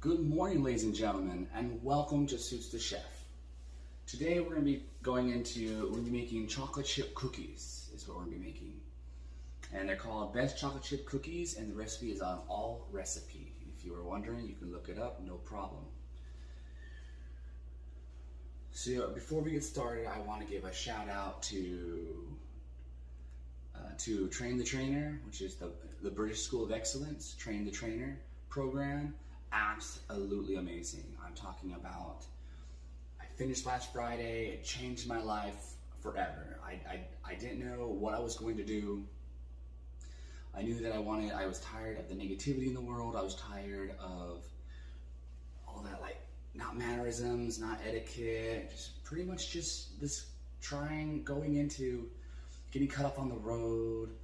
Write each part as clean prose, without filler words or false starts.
Good morning, ladies and gentlemen, and welcome to Suits the Chef. Today we're going to be making chocolate chip cookies, is what we're going to be making. And they're called Best Chocolate Chip Cookies, and the recipe is on All Recipe. If you were wondering, you can look it up, no problem. So before we get started, I want to give a shout out to Train the Trainer, which is the British School of Excellence, Train the Trainer program. Absolutely amazing. I'm talking about, I finished last Friday, it changed my life forever. I didn't know what I was going to do. I knew that I was tired of the negativity in the world. I was tired of all that, like, not mannerisms, not etiquette, just pretty much just this going into getting cut off on the road,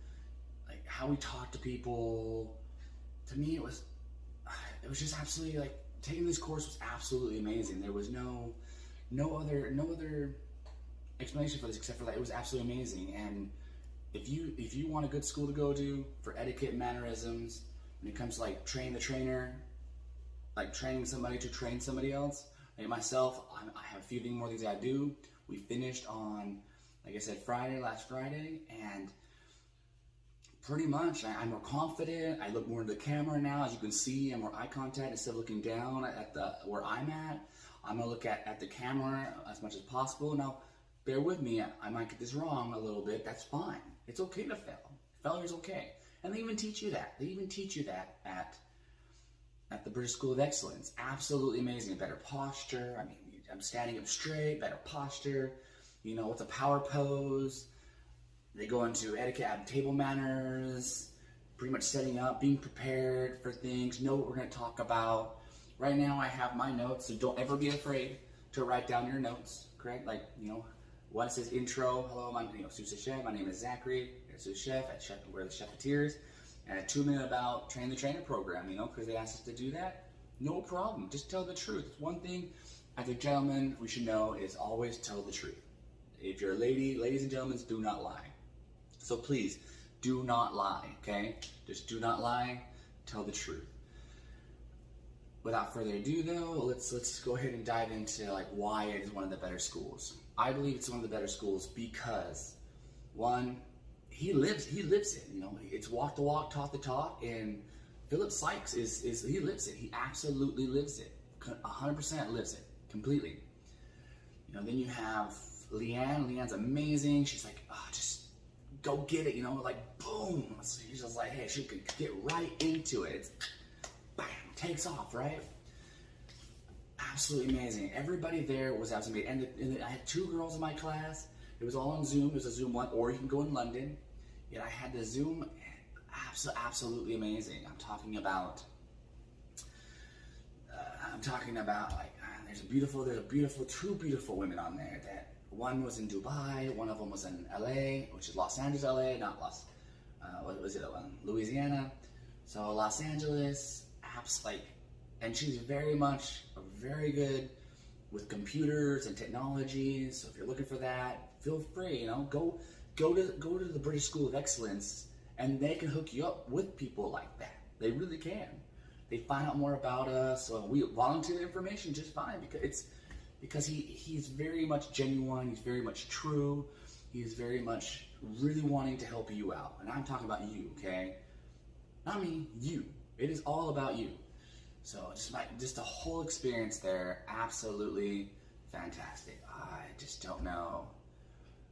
like how we talk to people. To me, it was just absolutely, like, taking this course was absolutely amazing. There was no other explanation for this except for that it was absolutely amazing. And if you want a good school to go to for etiquette and mannerisms, when it comes to like train the trainer, like training somebody to train somebody else, like myself, I have a few more things I do. We finished on, like I said, last Friday, and pretty much, I'm more confident. I look more into the camera now. As you can see, I'm more eye contact instead of looking down at where I'm at. I'm gonna look at the camera as much as possible. Now, bear with me. I might get this wrong a little bit. That's fine. It's okay to fail. Failure is okay. And they even teach you that. They even teach you that at the British School of Excellence. Absolutely amazing. Better posture. I mean, I'm standing up straight. Better posture. You know, what's a power pose? They go into etiquette, table manners, pretty much setting up, being prepared for things, know what we're going to talk about. Right now I have my notes, so don't ever be afraid to write down your notes, correct? Like, you know, one says intro, hello, I'm Suits the Chef, my name is Zachary, I'm Suits the Chef, we're the Chefeteers, and a 2-minute about Train the Trainer program, you know, because they asked us to do that. No problem, just tell the truth. One thing, as a gentleman, we should know is always tell the truth. If you're a lady, ladies and gentlemen, do not lie. So please, do not lie, okay? Just do not lie, tell the truth. Without further ado though, let's go ahead and dive into like why it is one of the better schools. I believe it's one of the better schools because, one, he lives it, you know, it's walk the walk, talk the talk, and Philip Sykes he lives it. He absolutely lives it. 100% lives it, completely. You know, then you have Leanne. Leanne's amazing. She's like, just go get it, you know, like boom. So she's just like, hey, she could get right into it. It's bam, takes off, right? Absolutely amazing. Everybody there was absolutely amazing. And I had 2 girls in my class. It was all on Zoom. It was a Zoom one, or you can go in London. Yet I had the Zoom, absolutely amazing. I'm talking about like, there's a 2 beautiful women on there. That one was in Dubai, one of them was in LA, which is Los Angeles, LA, not Louisiana. So Los Angeles, and she's very good with computers and technology. So if you're looking for that, feel free, you know, go to the British School of Excellence, and they can hook you up with people like that. They really can. They find out more about us. So we volunteer information just fine because he's very much genuine, he's very much true, he's very much really wanting to help you out. And I'm talking about you, okay? Not me, you. It is all about you. So just the whole experience there, absolutely fantastic. I just don't know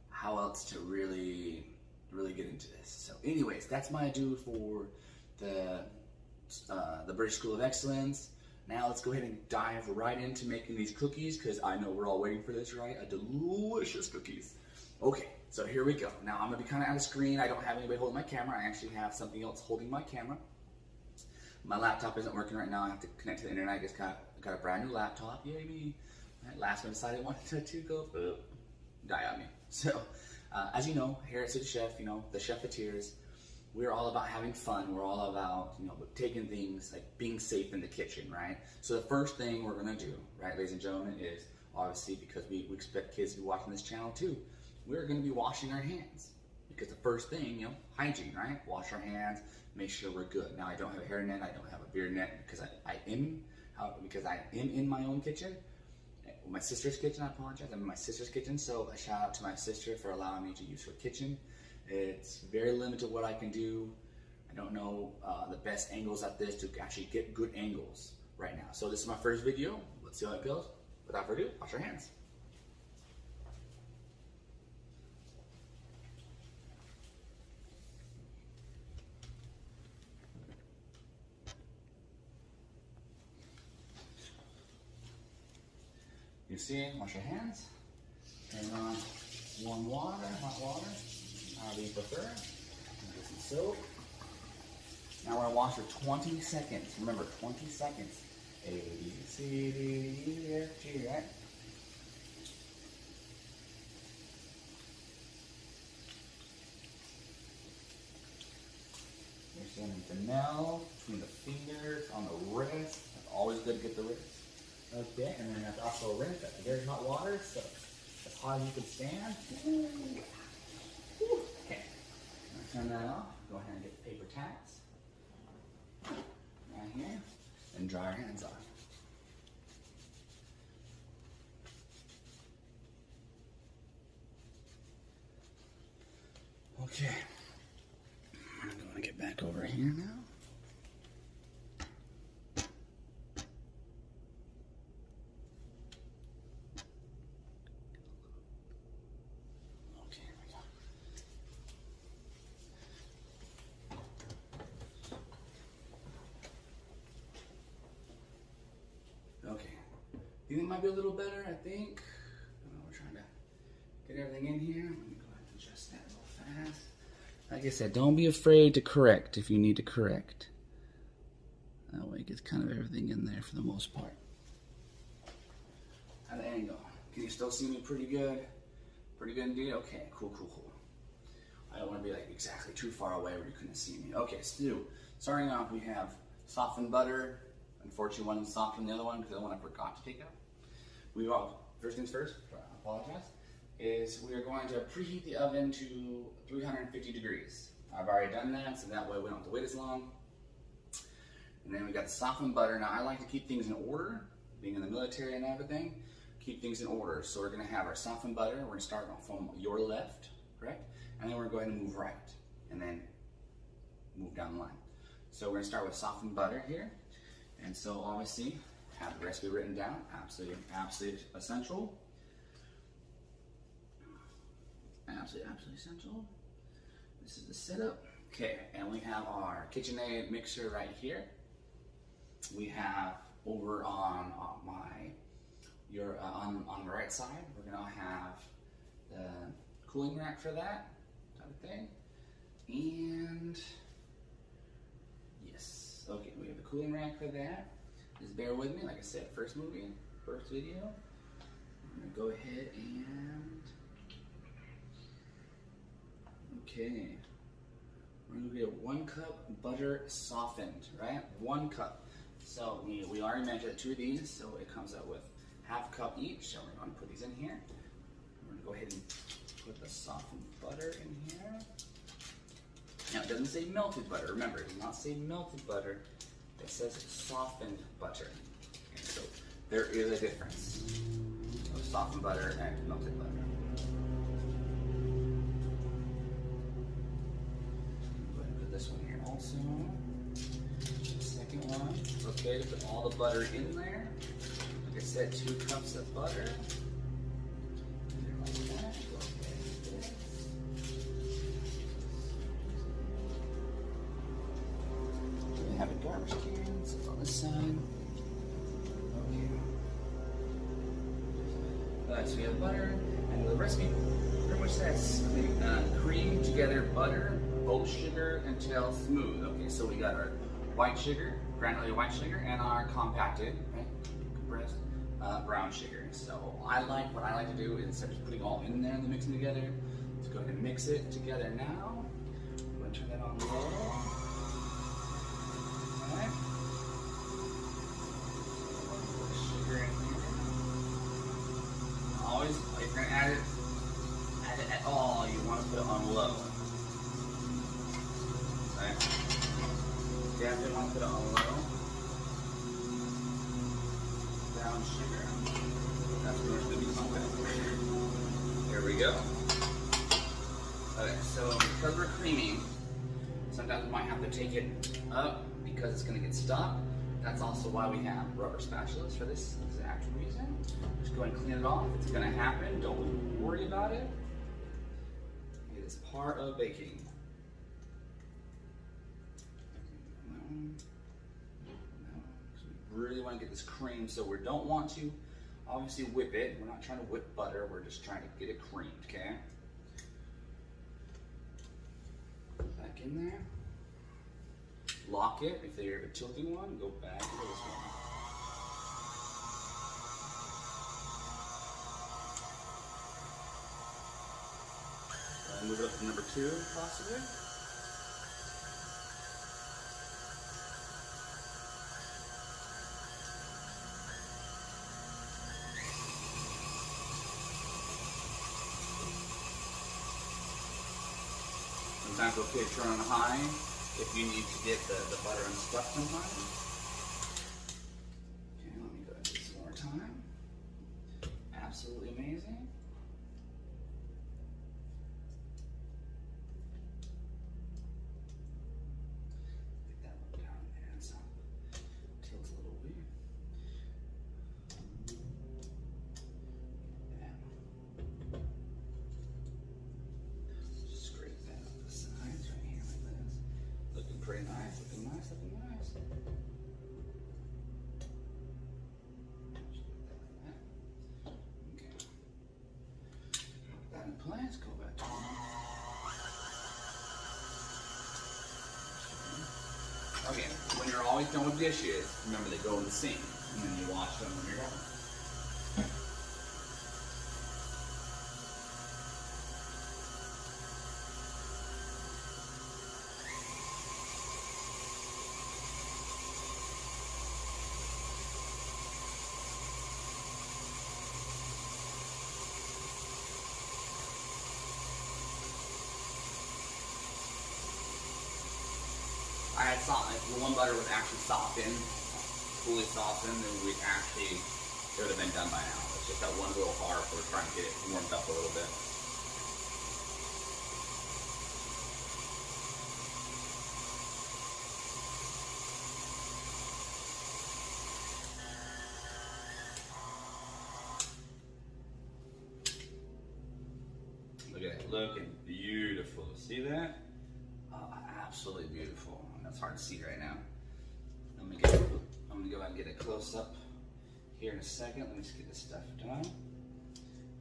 how else to really get into this. So anyways, that's my ado for the British School of Excellence. Now let's go ahead and dive right into making these cookies, because I know we're all waiting for this, right? A delicious cookies. Okay, so here we go. Now I'm gonna be kind of out of screen. I don't have anybody holding my camera. I actually have something else holding my camera. My laptop isn't working right now. I have to connect to the internet. I just got a brand new laptop. Yay me. Last one decided I wanted to go die on me. So, as you know, here at Suits the Chef, you know, the Chefeteers, we're all about having fun. We're all about, you know, taking things, like being safe in the kitchen, right? So the first thing we're gonna do, right, ladies and gentlemen, is obviously, because we expect kids to be watching this channel too, we're gonna be washing our hands. Because the first thing, you know, hygiene, right? Wash our hands, make sure we're good. Now I don't have a hairnet, I don't have a beard net, because I am because I am in my own kitchen. My sister's kitchen, I apologize. I'm in my sister's kitchen, so a shout out to my sister for allowing me to use her kitchen. It's very limited what I can do. I don't know the best angles at this to actually get good angles right now. So this is my first video. Let's see how it goes. Without further ado, wash your hands. You see, wash your hands. Turn on warm water, hot water, however you prefer. Get some soap. Now we're gonna wash for 20 seconds. Remember, 20 seconds. A, B, C, D, E, F, G, right? You're sending the nail between the fingers, on the wrist. It's always good to get the wrist. Okay, and then that's also rinse. That's very hot water, so as hot as you can stand. Ooh. Ooh. Okay, turn that off. Go ahead and get the paper towels right here, and dry our hands off. Okay, I'm going to get back over here now. Okay, I think it might be a little better, I think. We're trying to get everything in here. Let me go ahead and adjust that real fast. Like I said, don't be afraid to correct if you need to correct. That way it gets kind of everything in there for the most part. How'd the angle? Can you still see me pretty good? Pretty good indeed? Okay, cool, cool, cool. I don't want to be like exactly too far away where you couldn't see me. Okay, so starting off, we have softened butter. Unfortunately, one is softer than the other one because the one I forgot to take out. First things first, I apologize, is we are going to preheat the oven to 350 degrees. I've already done that, so that way we don't have to wait as long. And then we got the softened butter. Now I like to keep things in order, being in the military and everything, keep things in order. So we're gonna have our softened butter. We're gonna start from your left, correct? And then we're going to move right, and then move down the line. So we're gonna start with softened butter here. And so obviously, have the recipe written down, absolutely essential. Absolutely essential. This is the setup. Okay, and we have our KitchenAid mixer right here. We have over on the right side, we're gonna have the cooling rack for that type of thing. And yes, okay, we have the cooling rack for that. Just bear with me, like I said, first video. I'm gonna go ahead and, okay. We're gonna get 1 cup butter softened, right? 1 cup. So we already measured 2 of these, so it comes out with ½ cup each. So we're gonna put these in here. We're gonna go ahead and put the softened butter in here. Now it doesn't say melted butter. Remember, it does not say melted butter. It says softened butter. Okay, so there is a difference of softened butter and melted butter. Go ahead and put this one here also. The second one. It's okay to put all the butter in there. Like I said, 2 cups of butter. Like that. Go ahead and do this. We have a garbage can, so it's on this side. Okay. Alright, so we have butter, and the recipe pretty much says cream together butter, oat sugar until smooth. Okay, so we got our white sugar, granulated white sugar, and our compacted, right, compressed brown sugar. So what I like to do is instead of putting all in there and mixing together, to go ahead and mix it together now. I'm going to turn that on low. Alright. Sugar in here. Always, if you're going to add it at all, you want to put it on low. Okay? You definitely want to put it on low. brown sugar. That's where it's going to be pumping. Here we go. Okay, so because we're creaming, sometimes we might have to take it up because it's going to get stuck. That's also why we have rubber spatulas for this exact reason. Just go and clean it off. It's going to happen. Don't worry about it. It is part of baking. We really want to get this cream, so we don't want to obviously whip it. We're not trying to whip butter. We're just trying to get it creamed, okay? Back in there. Lock it. If they're a tilting one, go back to this one. Move it up to number 2, possibly. Sometimes it's okay to turn on high if you need to get the butter unstuck sometimes. Okay, let me go ahead and do some more time. Absolutely amazing. Get that one down there. So tilts a little weird. Pretty nice, looking nice, looking nice. Okay. Put that in place, go back to okay, when you're always done with dishes, remember they go in the sink, and then you wash them when you're done. I had if one butter was actually softened, fully softened, then it would have been done by now. It's just that one little part, so we're trying to get it warmed up a little bit. Look at it, looking beautiful. See that? Absolutely beautiful. That's hard to see right now. I'm gonna go ahead and get a close up here in a second. Let me just get this stuff done.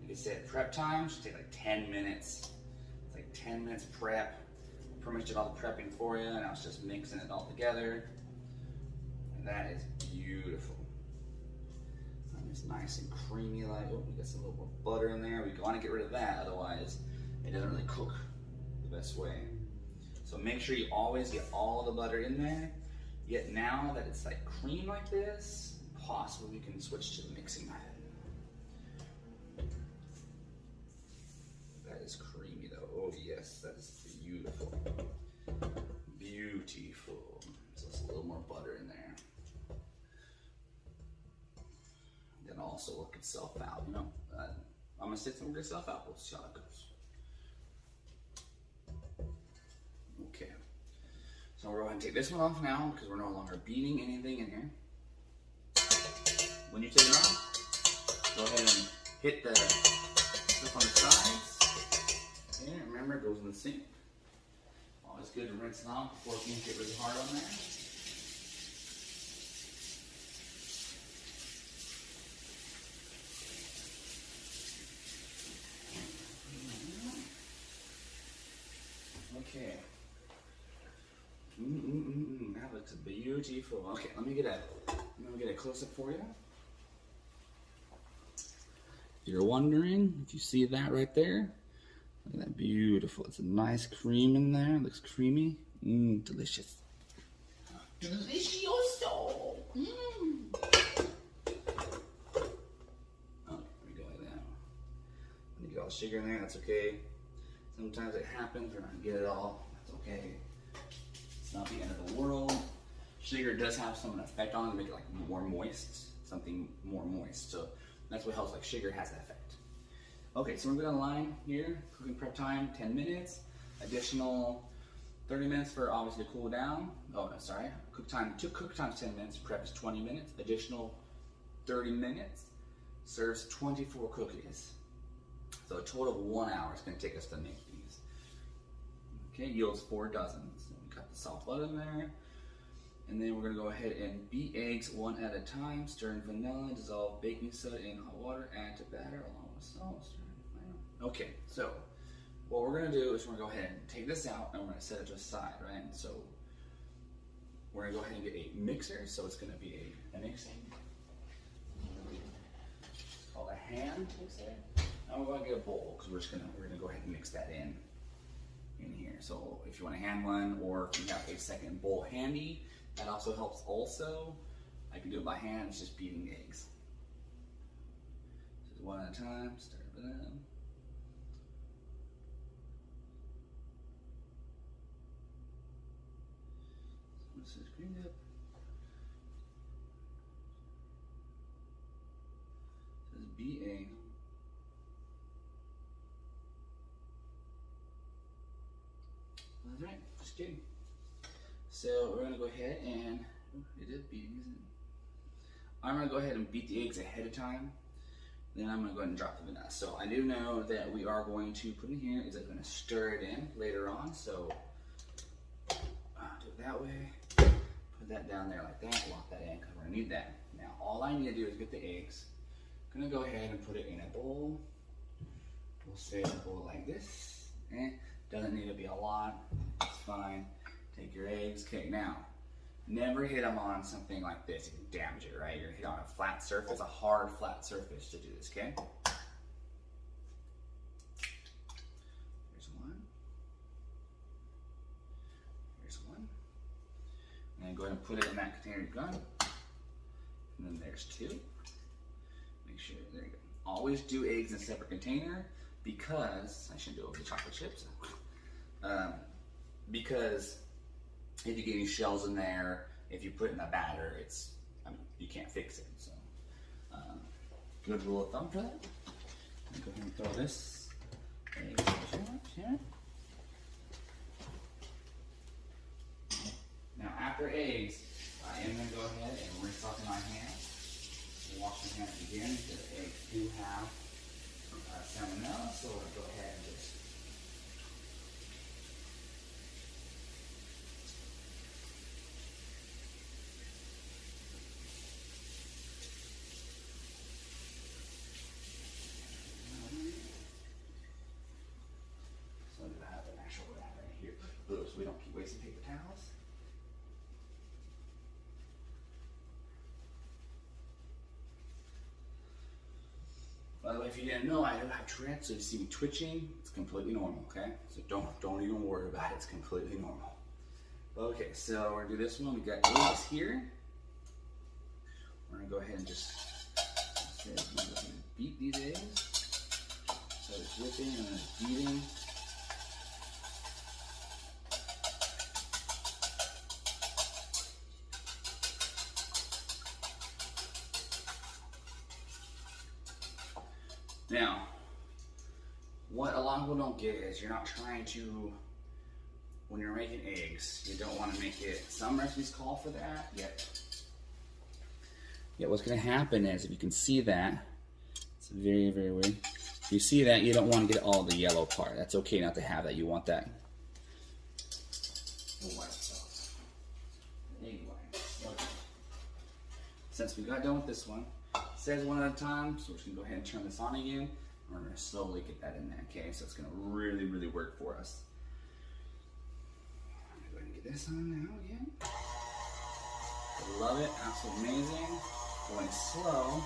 Like I said, prep time should take like 10 minutes. It's like 10 minutes prep. I pretty much did all the prepping for you, and I was just mixing it all together. And that is beautiful. And it's nice and creamy. Like, oh, we got some little more butter in there. We want to get rid of that, otherwise it doesn't really cook the best way. So make sure you always get all the butter in there. Yet now that it's like cream like this, possibly we can switch to the mixing method. That is creamy though. Oh yes, that is beautiful. Beautiful. So it's a little more butter in there. Then also work itself out, you know. I'm gonna sit and work itself out. We'll see how that goes. Okay, so we're going to take this one off now because we're no longer beating anything in here. When you take it off, go ahead and hit the stuff on the sides. And remember, it goes in the sink. Always good to rinse it off before things get really hard on there. Okay. That looks beautiful. Okay, let me get a close-up for you. If you're wondering, if you see that right there, look at that, beautiful. It's a nice cream in there. It looks creamy. Delicious. Delicioso. Oh, there we go like that. Let me get all the sugar in there. That's okay. Sometimes it happens. We're not gonna get it all. That's okay. It's not the end of the world. Sugar does have some effect on it to make it like more moist. something more moist. So that's what helps, like sugar has that effect. Okay, so we're gonna line here, cooking prep time, 10 minutes, additional 30 minutes for obviously to cool down. Oh, no, sorry, cook time is 10 minutes, prep is 20 minutes, additional 30 minutes, serves 24 cookies. So a total of 1 hour is gonna take us to make these. Okay, yields 4 dozen. So we got the soft butter in there. And then we're gonna go ahead and beat eggs one at a time, stir in vanilla, dissolve baking soda in hot water, add to batter along with salt, stir in flour. Okay, so what we're gonna do is we're gonna go ahead and take this out and we're gonna set it to the side, right? So we're gonna go ahead and get a mixer. So it's gonna be a mixing. It's called a hand mixer. Now we're gonna get a bowl because we're gonna go ahead and mix that in here. So if you want a hand one, or if you have a second bowl handy, that also helps also. I can do it by hand, it's just beating eggs. Just one at a time, stir it in. So this is green dip. This is beat egg. That's right, just kidding. So we're gonna go ahead and, it is beating, isn't it? I'm gonna go ahead and beat the eggs ahead of time. Then I'm gonna go ahead and drop the vanilla. So I do know that we are going to put in here, is I'm gonna stir it in later on. So do it that way, put that down there like that, lock that in, because we're gonna need that. Now all I need to do is get the eggs. I'm gonna go ahead and put it in a bowl. We'll say a bowl like this. Doesn't need to be a lot, it's fine. Take your eggs. Okay, now, never hit them on something like this. You can damage it, right? You're gonna hit on a flat surface, a hard flat surface to do this, okay? Here's one. Here's one. And then go ahead and put it in that container you've got. And then there's 2. Make sure, there you go. Always do eggs in a separate container because, I shouldn't do it with the chocolate chips. Because if you get any shells in there, if you put it in the batter, you can't fix it. So, good rule of thumb for that. Go ahead and throw this egg here. Now, after eggs, I am going to go ahead and rinse off my hands. Wash my hands again because eggs do have salmonella. So we'll go ahead and just so we don't keep wasting paper towels. By the way, if you didn't know, I do have Tourette's, so if you see me twitching, it's completely normal, okay? So don't even worry about it, it's completely normal. Okay, so we're gonna do this one. We got eggs here. We're gonna go ahead and just beat these eggs. So it's whipping and then it's beating. Now, what a lot of people don't get is you're not trying to, when you're making eggs, you don't want to make it, some recipes call for that, yet what's going to happen is, if you can see that, it's very, very weird. If you see that, you don't want to get all the yellow part. That's okay not to have that. You want that. The white sauce. Egg white. Okay. Since we got done with this one, says one at a time, so we're just gonna go ahead and turn this on again. And we're gonna slowly get that in there, okay? So it's gonna really, really work for us. I'm gonna go ahead and get this on now again. I love it, absolutely amazing. Going slow.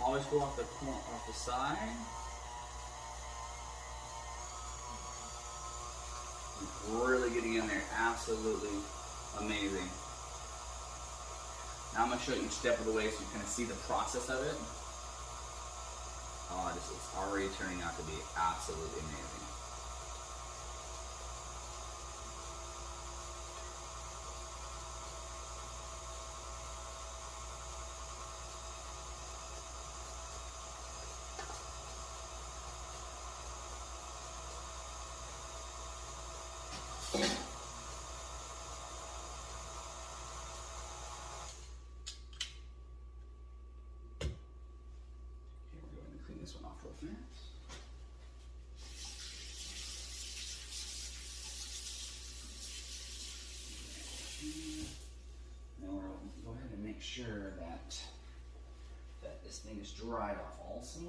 Always go off the side. Really getting in there, absolutely amazing. Now I'm going to show you each step of the way so you kind of see the process of it. Oh, this is already turning out to be absolutely amazing. perfect. Now we'll go ahead and make sure that this thing is dried off also,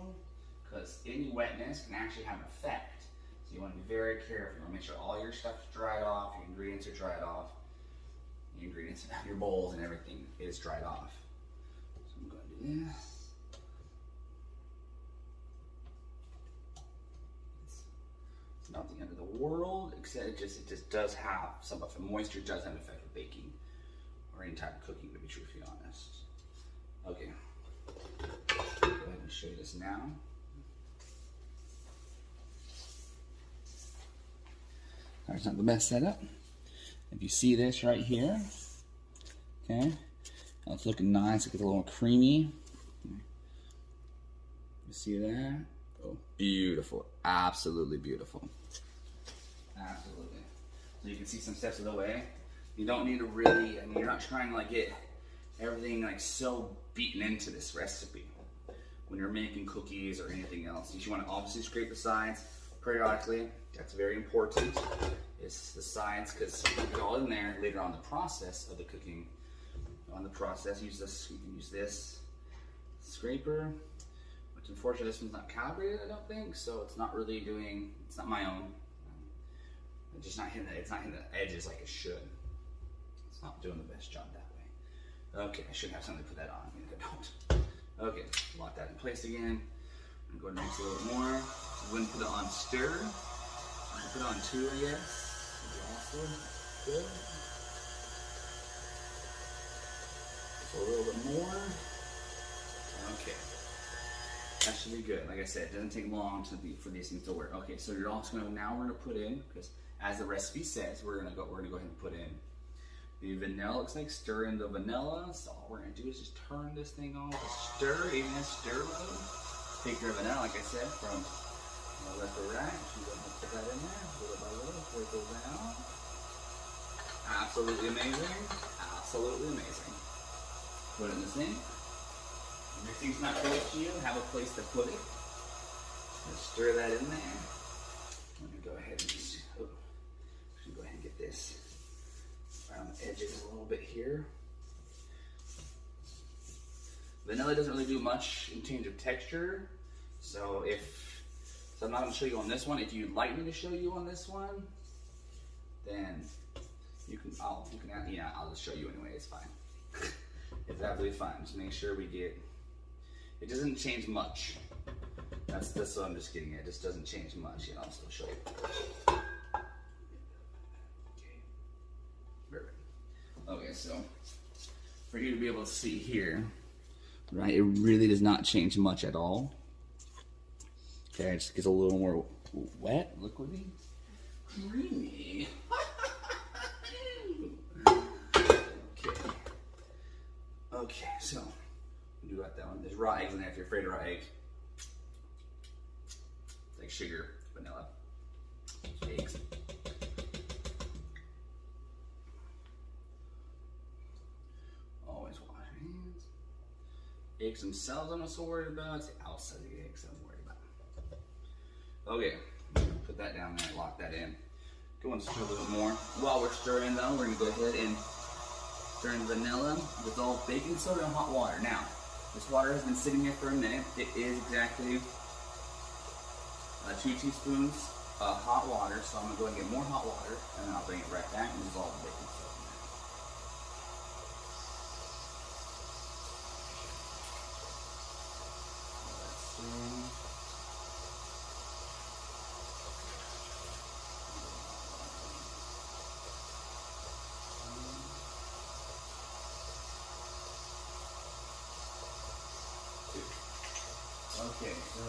because any wetness can actually have an effect. So you want to be very careful. You want to make sure all your stuff is dried off, your ingredients are dried off, the ingredients, your bowls and everything is dried off. So I'm going to do this. It's not the end of the world, except it just does have some of the moisture does have an effect with baking or any type of cooking, to be truthfully honest. Okay, go ahead and show you this now. It's not the best setup. If you see this right here, okay, it's looking nice. It gets a little creamy. You see that? Oh, beautiful. Absolutely beautiful. Absolutely. So you can see some steps of the way. You don't need to really, I mean, you're not trying to like get everything like so beaten into this recipe when you're making cookies or anything else. You want to obviously scrape the sides periodically. That's very important. It's the sides, because you put it all in there later on the process of the cooking. On the process, use this. You can use this scraper, which unfortunately this one's not calibrated, I don't think, so it's not really doing. It's not my own. It's just not hitting. It's not hitting the edges like it should. It's not doing the best job that way. Okay, I should have something to put that on. Maybe I don't. Okay, lock that in place again. I'm going to mix a little bit more. I'm going to put it on stir. I'm going to put it on 2, I guess. Also good. So a little bit more. Okay. That should be good. Like I said, it doesn't take long for these things to work. Okay, so you're also going to, now we're going to put in, because as the recipe says, we're going to go ahead and put in the vanilla. Looks like stir in the vanilla. So all we're going to do is just turn this thing on to stir, even in stir mode. Take your vanilla, like I said, from left to right. She's going to put that in there, little by little, before it goes down. Absolutely amazing. Absolutely amazing. Put it in the sink. If your sink's not close to you, have a place to put it. Just stir that in there. Let me go ahead and just, go ahead and get this around the edges a little bit here. Vanilla doesn't really do much in terms of texture, so I'm not going to show you on this one. If you'd like me to show you on this one, then I'll just show you anyway. It's fine. It's absolutely fine. Just make sure we get. It doesn't change much. That's what I'm just getting at. It just doesn't change much. I'll still show you. Okay. Perfect. Okay, so for you to be able to see here, right? It really does not change much at all. Okay, it just gets a little more wet, liquidy, creamy. Okay, so we do got that one. There's raw eggs in there if you're afraid of raw eggs. Like sugar, vanilla, eggs. Always wash your hands. Eggs themselves I'm not so worried about. It's the outside of the eggs I'm worried about. Okay, put that down there, lock that in. Go and stir a little bit more. While we're stirring though, we're gonna go ahead and stir in vanilla, dissolve baking soda and hot water. Now, this water has been sitting here for a minute. It is exactly 2 teaspoons of hot water, so I'm gonna go ahead and get more hot water, and then I'll bring it right back and dissolve the baking soda in there. Let's see. Okay, so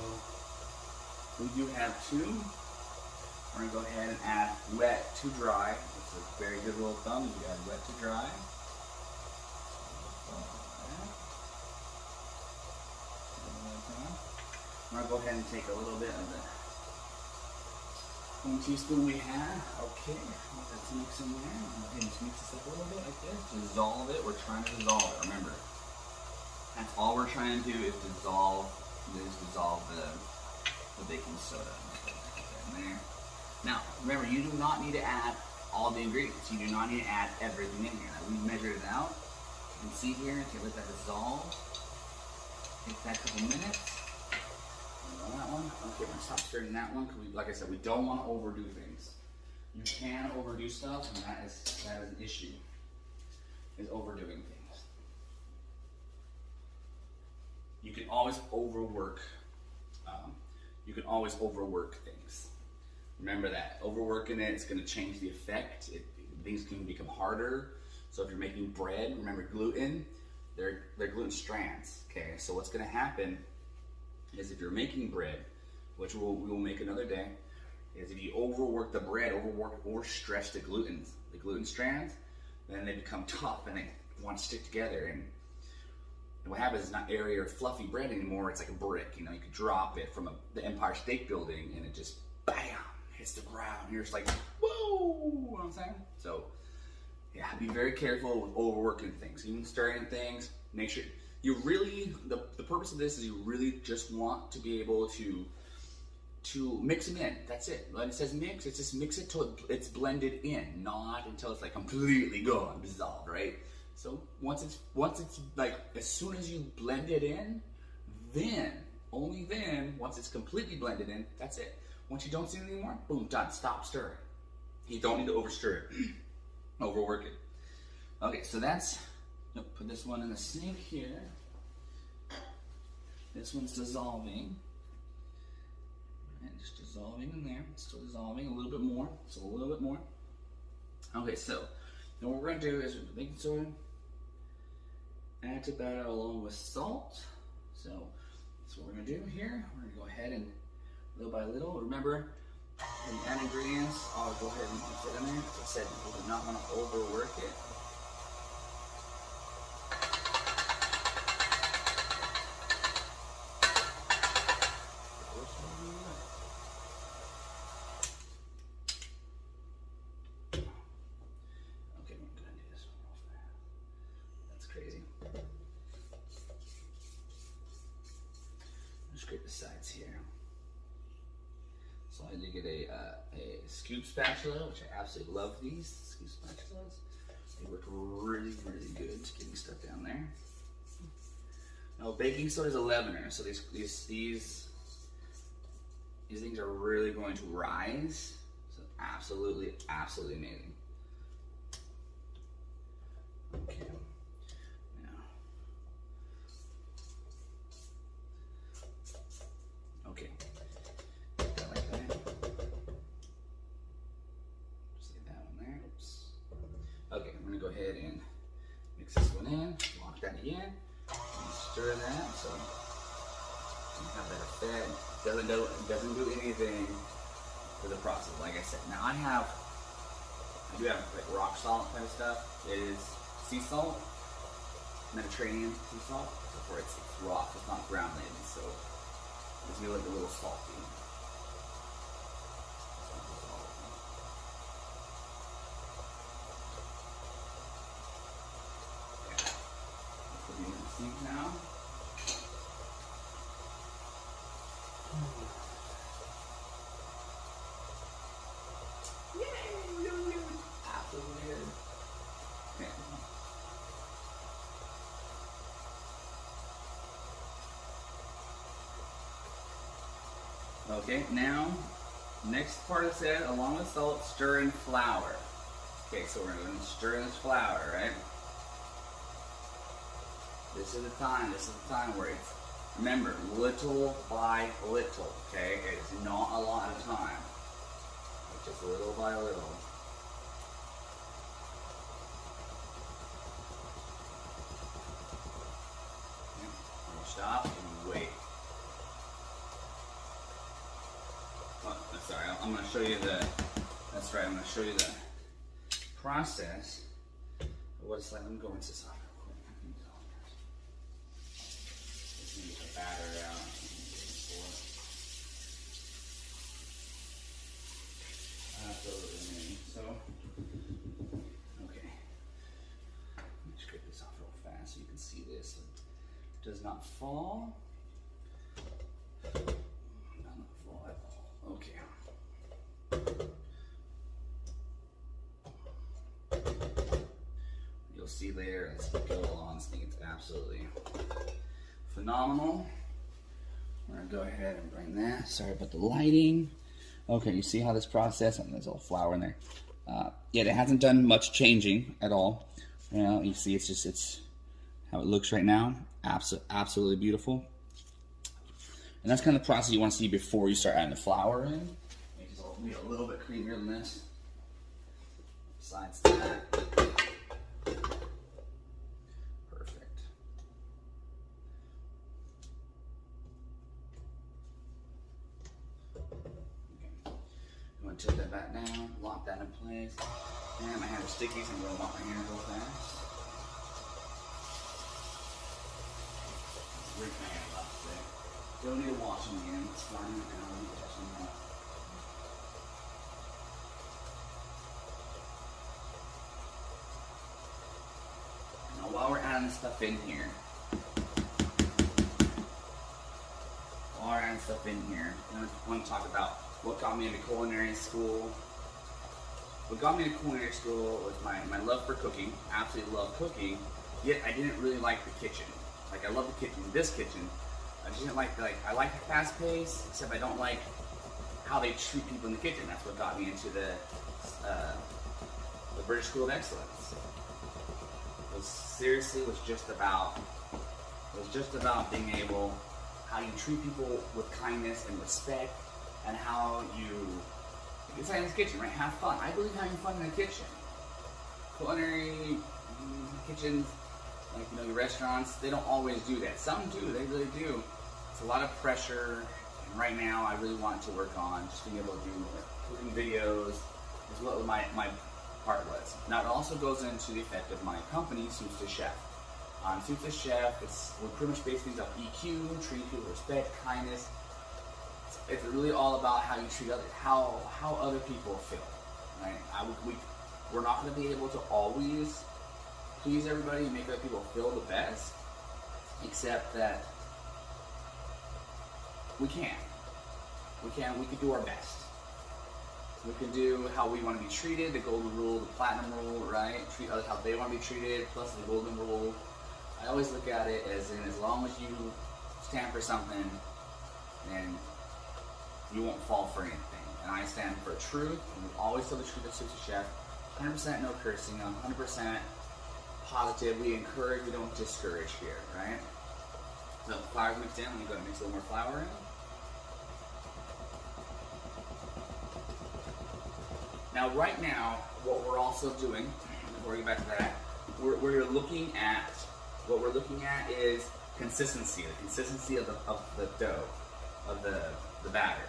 we do have 2. We're going to go ahead and add wet to dry. It's a very good rule of thumb. You add wet to dry. I'm going to go ahead and take a little bit of the 1 teaspoon we had. Okay, let's mix in there. Go ahead and mix this up a little bit like this. Dissolve it. We're trying to dissolve it. Remember, that's all we're trying to do is dissolve the the baking soda. Put that in there. Now, remember, you do not need to add all the ingredients. You do not need to add everything in here. Now, we measured it out. You can see here, okay, let that dissolve. Take that couple minutes. On that one. Okay, we're gonna stop stirring that one because, like I said, we don't want to overdo things. You can overdo stuff, and that is an issue. Is overdoing things. You can always overwork. You can always overwork things. Remember that. Overworking it is going to change the effect. Things can become harder. So if you're making bread, remember gluten, they're gluten strands. Okay, so what's going to happen is if you're making bread, which we will make another day, is if you overwork the bread, overstretch the gluten strands, then they become tough and they want to stick together. And what happens is not airy or fluffy bread anymore. It's like a brick. You know, you could drop it from the Empire State Building and it just bam hits the ground. You're just like, whoa! You know what I'm saying? So yeah, be very careful with overworking things. Even stirring things. Make sure you really the purpose of this is you really just want to be able to mix them in. That's it. When it says mix, it's just mix it till it's blended in, not until it's like completely gone, dissolved, right? So once it's like, as soon as you blend it in, then, only then, once it's completely blended in, that's it. Once you don't see it anymore, boom, done, stop stirring. You don't need to overstir it, overwork it. Okay, so that's, put this one in the sink here. This one's dissolving. And just dissolving in there, still dissolving a little bit more, so a little bit more. Okay, so then what we're going to do is baking soda, add to that along with salt. So that's what we're going to do here. We're going to go ahead and little by little. Remember, when you add ingredients, I'll go ahead and mix it in there. As I said, we do not want to overwork it. Scrape the sides here. So I did get a scoop spatula, which I absolutely love these scoop spatulas. They work really, really good getting stuff down there. Now baking soda is a leavener, so these things are really going to rise. So absolutely, absolutely amazing. Okay. Okay, like that. Just leave that one there. Oops. Okay, I'm gonna go ahead and mix this one in, lock that in, and stir that so you have that effect. Doesn't do anything for the process. Like I said, now I do have like rock salt kind of stuff. It is sea salt, Mediterranean sea salt. So for it's rock, it's not ground laden. So it's gonna be like a little salty. Yeah. Put it in the sink now. Yay! Absolutely good. Okay. Okay, now, next part it said, along with salt, stir in flour. Okay, so we're going to stir in this flour, right? This is the time where it's, remember, little by little, okay? It's not a lot of time. It's just little by little. Okay, stop and wait. Sorry, I'm going to show you that's right, I'm going to show you the process of what it's like. Let me go rinse this off real quick. Just need to batter it out. Absolutely. So, okay. Let me scrape this off real fast so you can see this. So it does not fall. Okay. You'll see later as we go along. This thing is absolutely phenomenal. We're gonna go ahead and bring that. Sorry about the lighting. Okay, you see how this process, and there's a little flour in there. Yeah, it hasn't done much changing at all. You know, you see it's how it looks right now. Absolutely beautiful. And that's kind of the process you want to see before you start adding the flour in. It'll be a little bit creamier than this. Besides that, perfect. Okay. I'm going to tilt that back down, lock that in place. And my hands are sticky, so I'm going to mop my hands real fast. Rip my hands off today. Don't need to wash them again. It's fine. I don't need to touch them up. Now, while we're adding stuff in here, I want to talk about what got me into culinary school. What got me into culinary school was my love for cooking. Absolutely love cooking. Yet I didn't really like the kitchen. Like, I love the kitchen. This kitchen. I just didn't like I like the fast pace, except I don't like how they treat people in the kitchen. That's what got me into the British School of Excellence. It was just about being able, how you treat people with kindness and respect, and how you, it's like in the kitchen, right? Have fun. I believe having fun in the kitchen. Culinary kitchens, like, you know, your restaurants, they don't always do that. Some do, they really do. It's a lot of pressure, and right now I really want to work on just being able to do cooking videos, is what my part was. Now it also goes into the effect of my company, Suits to Chef. Suits to Chef, we're pretty much based things off EQ, treating people with respect, kindness. It's really all about how you treat others, how other people feel, right? We're not going to be able to always please everybody and make other people feel the best, except that we can do our best. We can do how we want to be treated, the golden rule, the platinum rule, right? Treat others how they want to be treated, plus the golden rule. I always look at it as long as you stand for something, then you won't fall for anything. And I stand for truth, and we always tell the truth at Suits to Chef. 100% no cursing, 100% positive. We encourage, we don't discourage here, right? So the flour's mixed in. Let me go ahead and mix a little more flour in. Now, right now, what we're also doing, before we get back to that, we're looking at, what we're looking at is consistency, the consistency of the dough, of the batter.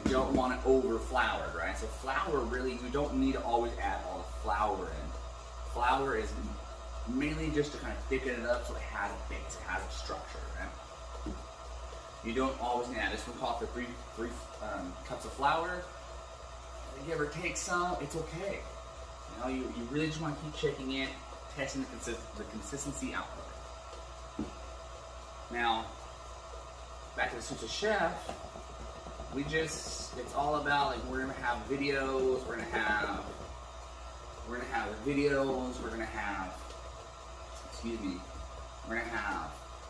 You don't want it over floured, right? So flour, really, you don't need to always add all the flour in. Flour is mainly just to kind of thicken it up so it has a base, it has a structure, right? You don't always need to add. This one calls for three cups of flour. If you ever take some, it's okay. You know, you really just want to keep shaking it, testing the consistency output. Now, back to the Suits to Chef, it's all about, like, we're gonna have videos, we're gonna have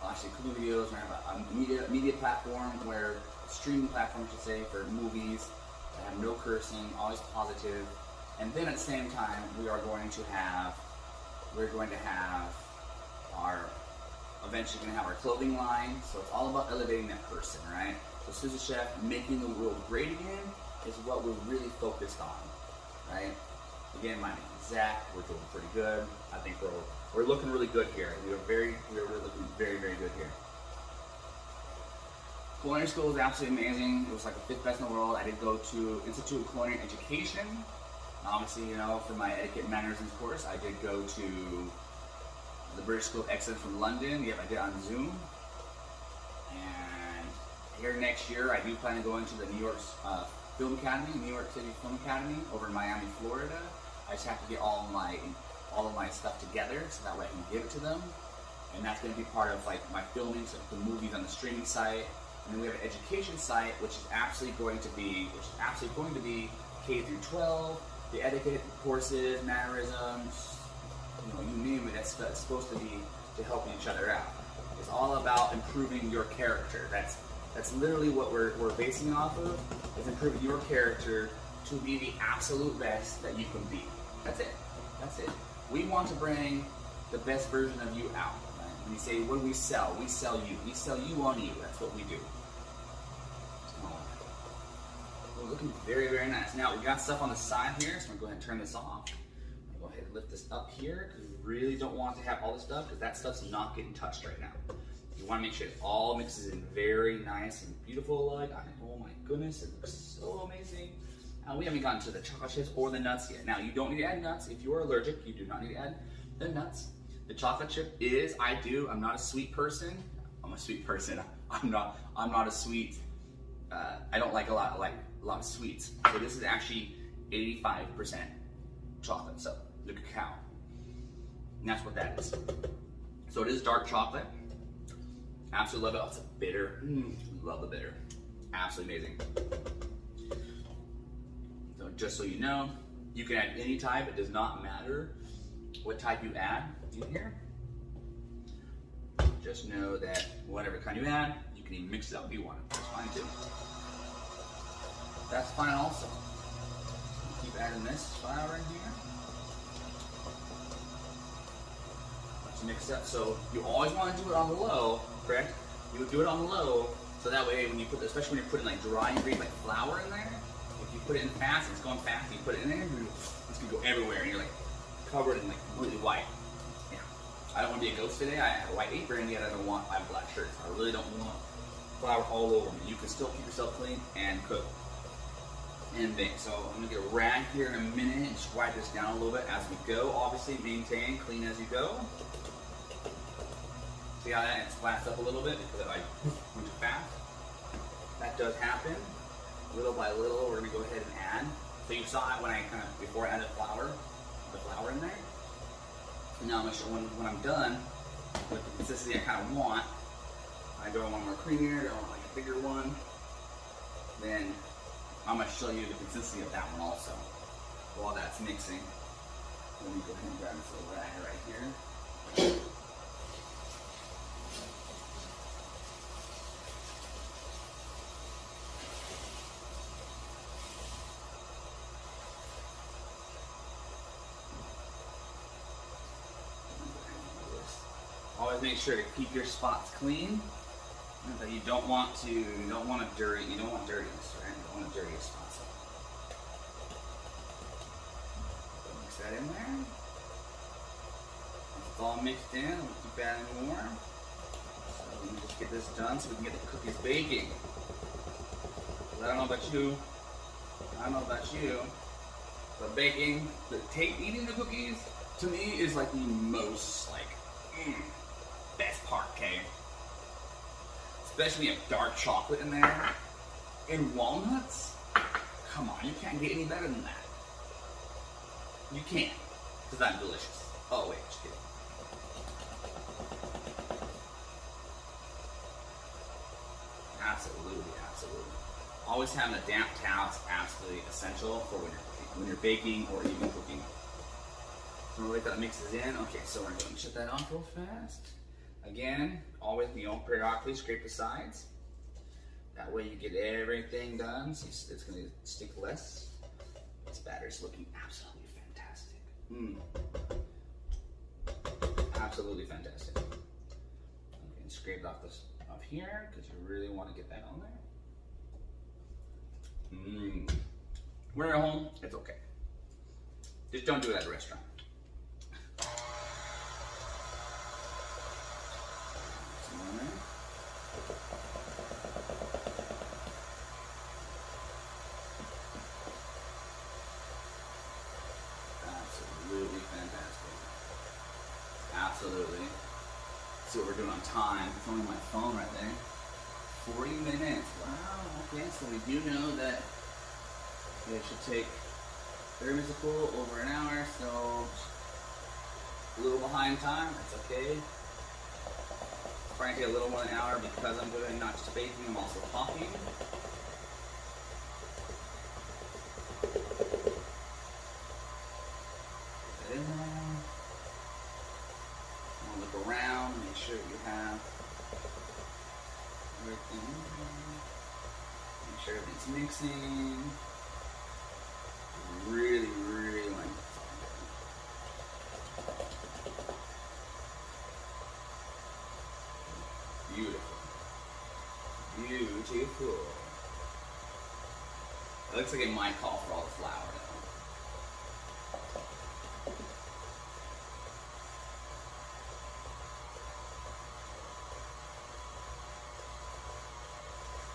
actually cooking videos, we're gonna have a media platform, streaming platform, I should say, for movies that have no cursing, always positive. And then at the same time, we're going to have eventually our clothing line. So it's all about elevating that person, right? So Suits to Chef, making the world great again, is what we're really focused on, right? Again, my name is Zach. We're doing pretty good. I think we're looking really good here. We're really looking very, very good here. Culinary school was absolutely amazing. It was like the 5th best in the world. I did go to Institute of Culinary Education. Obviously, you know, for my etiquette and mannerisms course, I did go to the British School of Excellence from London. Yep, I did on Zoom. And here next year, I do plan to go into the New York Film Academy, New York City Film Academy over in Miami, Florida. I just have to get all of my stuff together so that way I can give it to them. And that's going to be part of, like, my filming, so the movies on the streaming site. And then we have an education site, which is absolutely going to be K through 12, the etiquette courses, mannerisms, you name it. That's supposed to be to help each other out. It's all about improving your character. That's literally what we're basing off of, is improving your character to be the absolute best that you can be. That's it. That's it. We want to bring the best version of you out. Right? When you say, what do we sell? We sell you. We sell you on you. That's what we do. We're looking very, very nice. Now, we got stuff on the side here, so I'm going to go ahead and turn this off. I'm going to go ahead and lift this up here, because we really don't want to have all this stuff, because that stuff's not getting touched right now. You want to make sure it all mixes in very nice and beautiful. Oh my goodness, it looks so amazing. We haven't gotten to the chocolate chips or the nuts yet. Now, you don't need to add nuts. If you are allergic, you do not need to add the nuts. The chocolate chip is, I'm not a sweet person. I'm a sweet person. I'm not a sweet, I don't like a lot of sweets. So this is actually 85% chocolate, so the cacao. And that's what that is. So it is dark chocolate. Absolutely love it. Oh, it's a bitter. Love the bitter. Absolutely amazing. So just so you know, you can add any type. It does not matter what type you add in here. Just know that whatever kind you add, you can even mix it up if you want it. That's fine too. That's fine also. Keep adding this flour in here. Let's mix it up. So you always want to do it on the low, correct? You would do it on the low, so that way when you put, especially when you're putting like dry ingredients like flour in there, if you put it in fast, it's going fast, you put it in there, it's gonna go everywhere, and you're like covered in like completely white. Yeah. I don't want to be a ghost today. I have a white apron, yet I have black shirts. I really don't want flour all over me. You can still keep yourself clean and cook and bake. So I'm gonna get a rag here in a minute and just wipe this down a little bit as we go. Obviously, maintain clean as you go. See how that splats up a little bit because I went too fast? That does happen. Little by little, we're gonna go ahead and add. So you saw it when I before I added the flour in there. And now I'm gonna show when I'm done with the consistency I kind of want. I don't want more creamier, I don't want like a bigger one. Then I'm gonna show you the consistency of that one also. While that's mixing, let me go ahead and grab this little rag right here. Always make sure to keep your spots clean. But you don't want dirtiness, right? You don't want to dirty your spots up. Mix that in there. It's all mixed in. We'll keep adding more. So let me just get this done so we can get the cookies baking. I don't know about you, but baking, eating the cookies, to me is like the most best part, okay? Especially when you have dark chocolate in there and walnuts. Come on, you can't get any better than that. You can't, because that's delicious. Oh wait, just kidding. Absolutely, absolutely. Always having a damp towel is absolutely essential for when you're baking or even cooking. So we'll let that mixes in. Okay, so we're going to shut that off real fast. Again, always, periodically scrape the sides. That way you get everything done. So it's going to stick less. This batter's looking absolutely fantastic. Absolutely fantastic. Okay, and scrape it off here because you really want to get that on there. When you're at home, it's okay. Just don't do it at a restaurant. Absolutely fantastic. Absolutely. See what we're doing on time. It's only my phone right there. 40 minutes. Wow. Okay, so we do know that it should take 30 minutes to cool, over an hour, so a little behind time. That's okay. Trying to take a little more than an hour because I'm doing not just baking, I'm also talking. Put that in there. Look around, make sure you have everything in there. Make sure everything's mixing. Really, really like beautiful. Beautiful. It looks like it might call for all the flour though.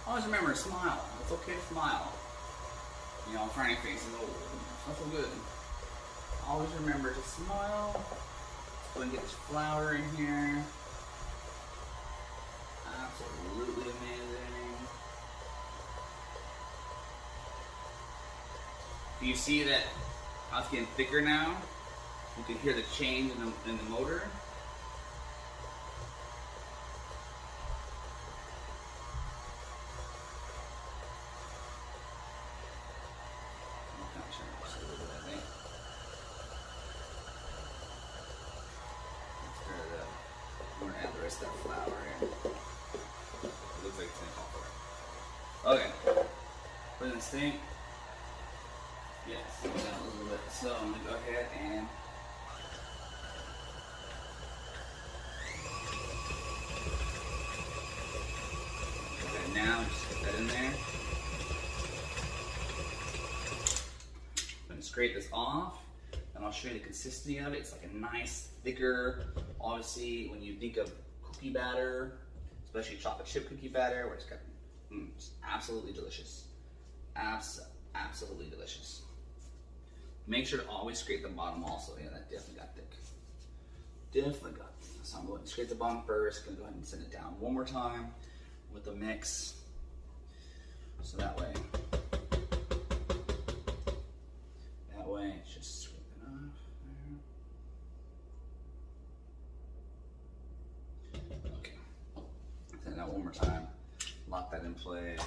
Always remember to smile. It's okay to smile. You know, frowny faces, oh, it's not so good. Always remember to smile. Let's go and get this flour in here. Absolutely amazing. Do you see that how it's getting thicker now? You can hear the change in the motor. We're gonna add the rest of that flour in. It looks like it's gonna fall for it. Okay. Put it in the sink. Yes, down a little bit. So I'm gonna go ahead and now just put that in there. I'm gonna scrape this off. And I'll show you the consistency of it. It's like a nice, thicker, obviously, when you think of cookie batter, especially chocolate chip cookie batter, where it's got, it's absolutely delicious. Absolutely delicious. Make sure to always scrape the bottom also. Yeah, that definitely got thick. Definitely got thick. So I'm going to scrape the bottom first. Gonna go ahead and send it down one more time with the mix. So that way it's just scrape it off there. Okay. Send it out one more time. Lock that in place.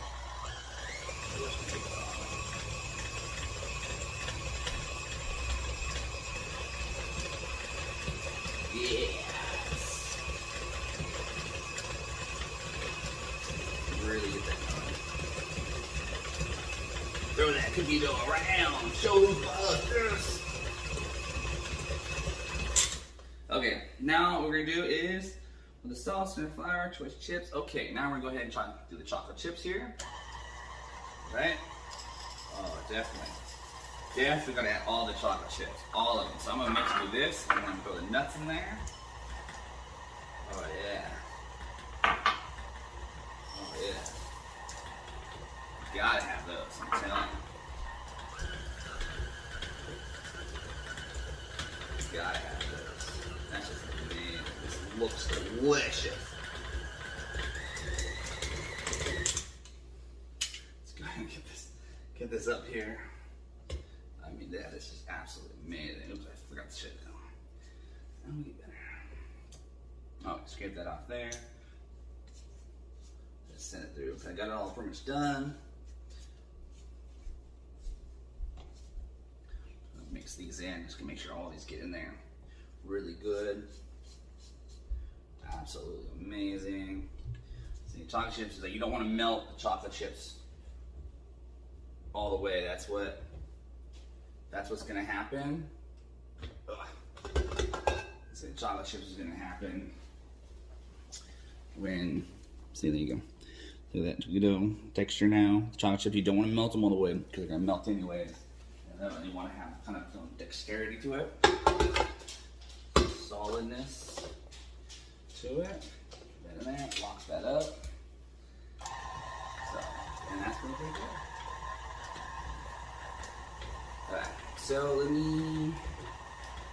Yes. Really get that going. Throw that cookie dough around. Show who's boss. Okay, now what we're gonna do is with the sauce and the flour, choice chips. Okay, now we're gonna go ahead and try to do the chocolate chips here. Right? Oh, definitely. Definitely gonna add all the chocolate chips, all of them. So I'm gonna mix it with this, and I'm gonna throw the nuts in there. Oh yeah. Oh yeah. You gotta have those, I'm telling you. You gotta have those. That's just amazing. This looks delicious. Let's go ahead and get this up here. I mean, that is just absolutely amazing. Oops, I forgot to shut down. Let me get better. Oh, scrape that off there. Just send it through. I got it all pretty much done. Mix these in. Just gonna make sure all these get in there really good. Absolutely amazing. See, chocolate chips is like you don't want to melt the chocolate chips all the way. That's what's gonna happen. So the chocolate chips is gonna happen when, see, there you go. Look at that, you know, texture now. The chocolate chips, you don't want to melt them all the way because they're gonna melt anyways. And then you want to have kind of some dexterity to it, solidness to it. Put that in there, lock that up. So, and that's really pretty good. Alright, so let me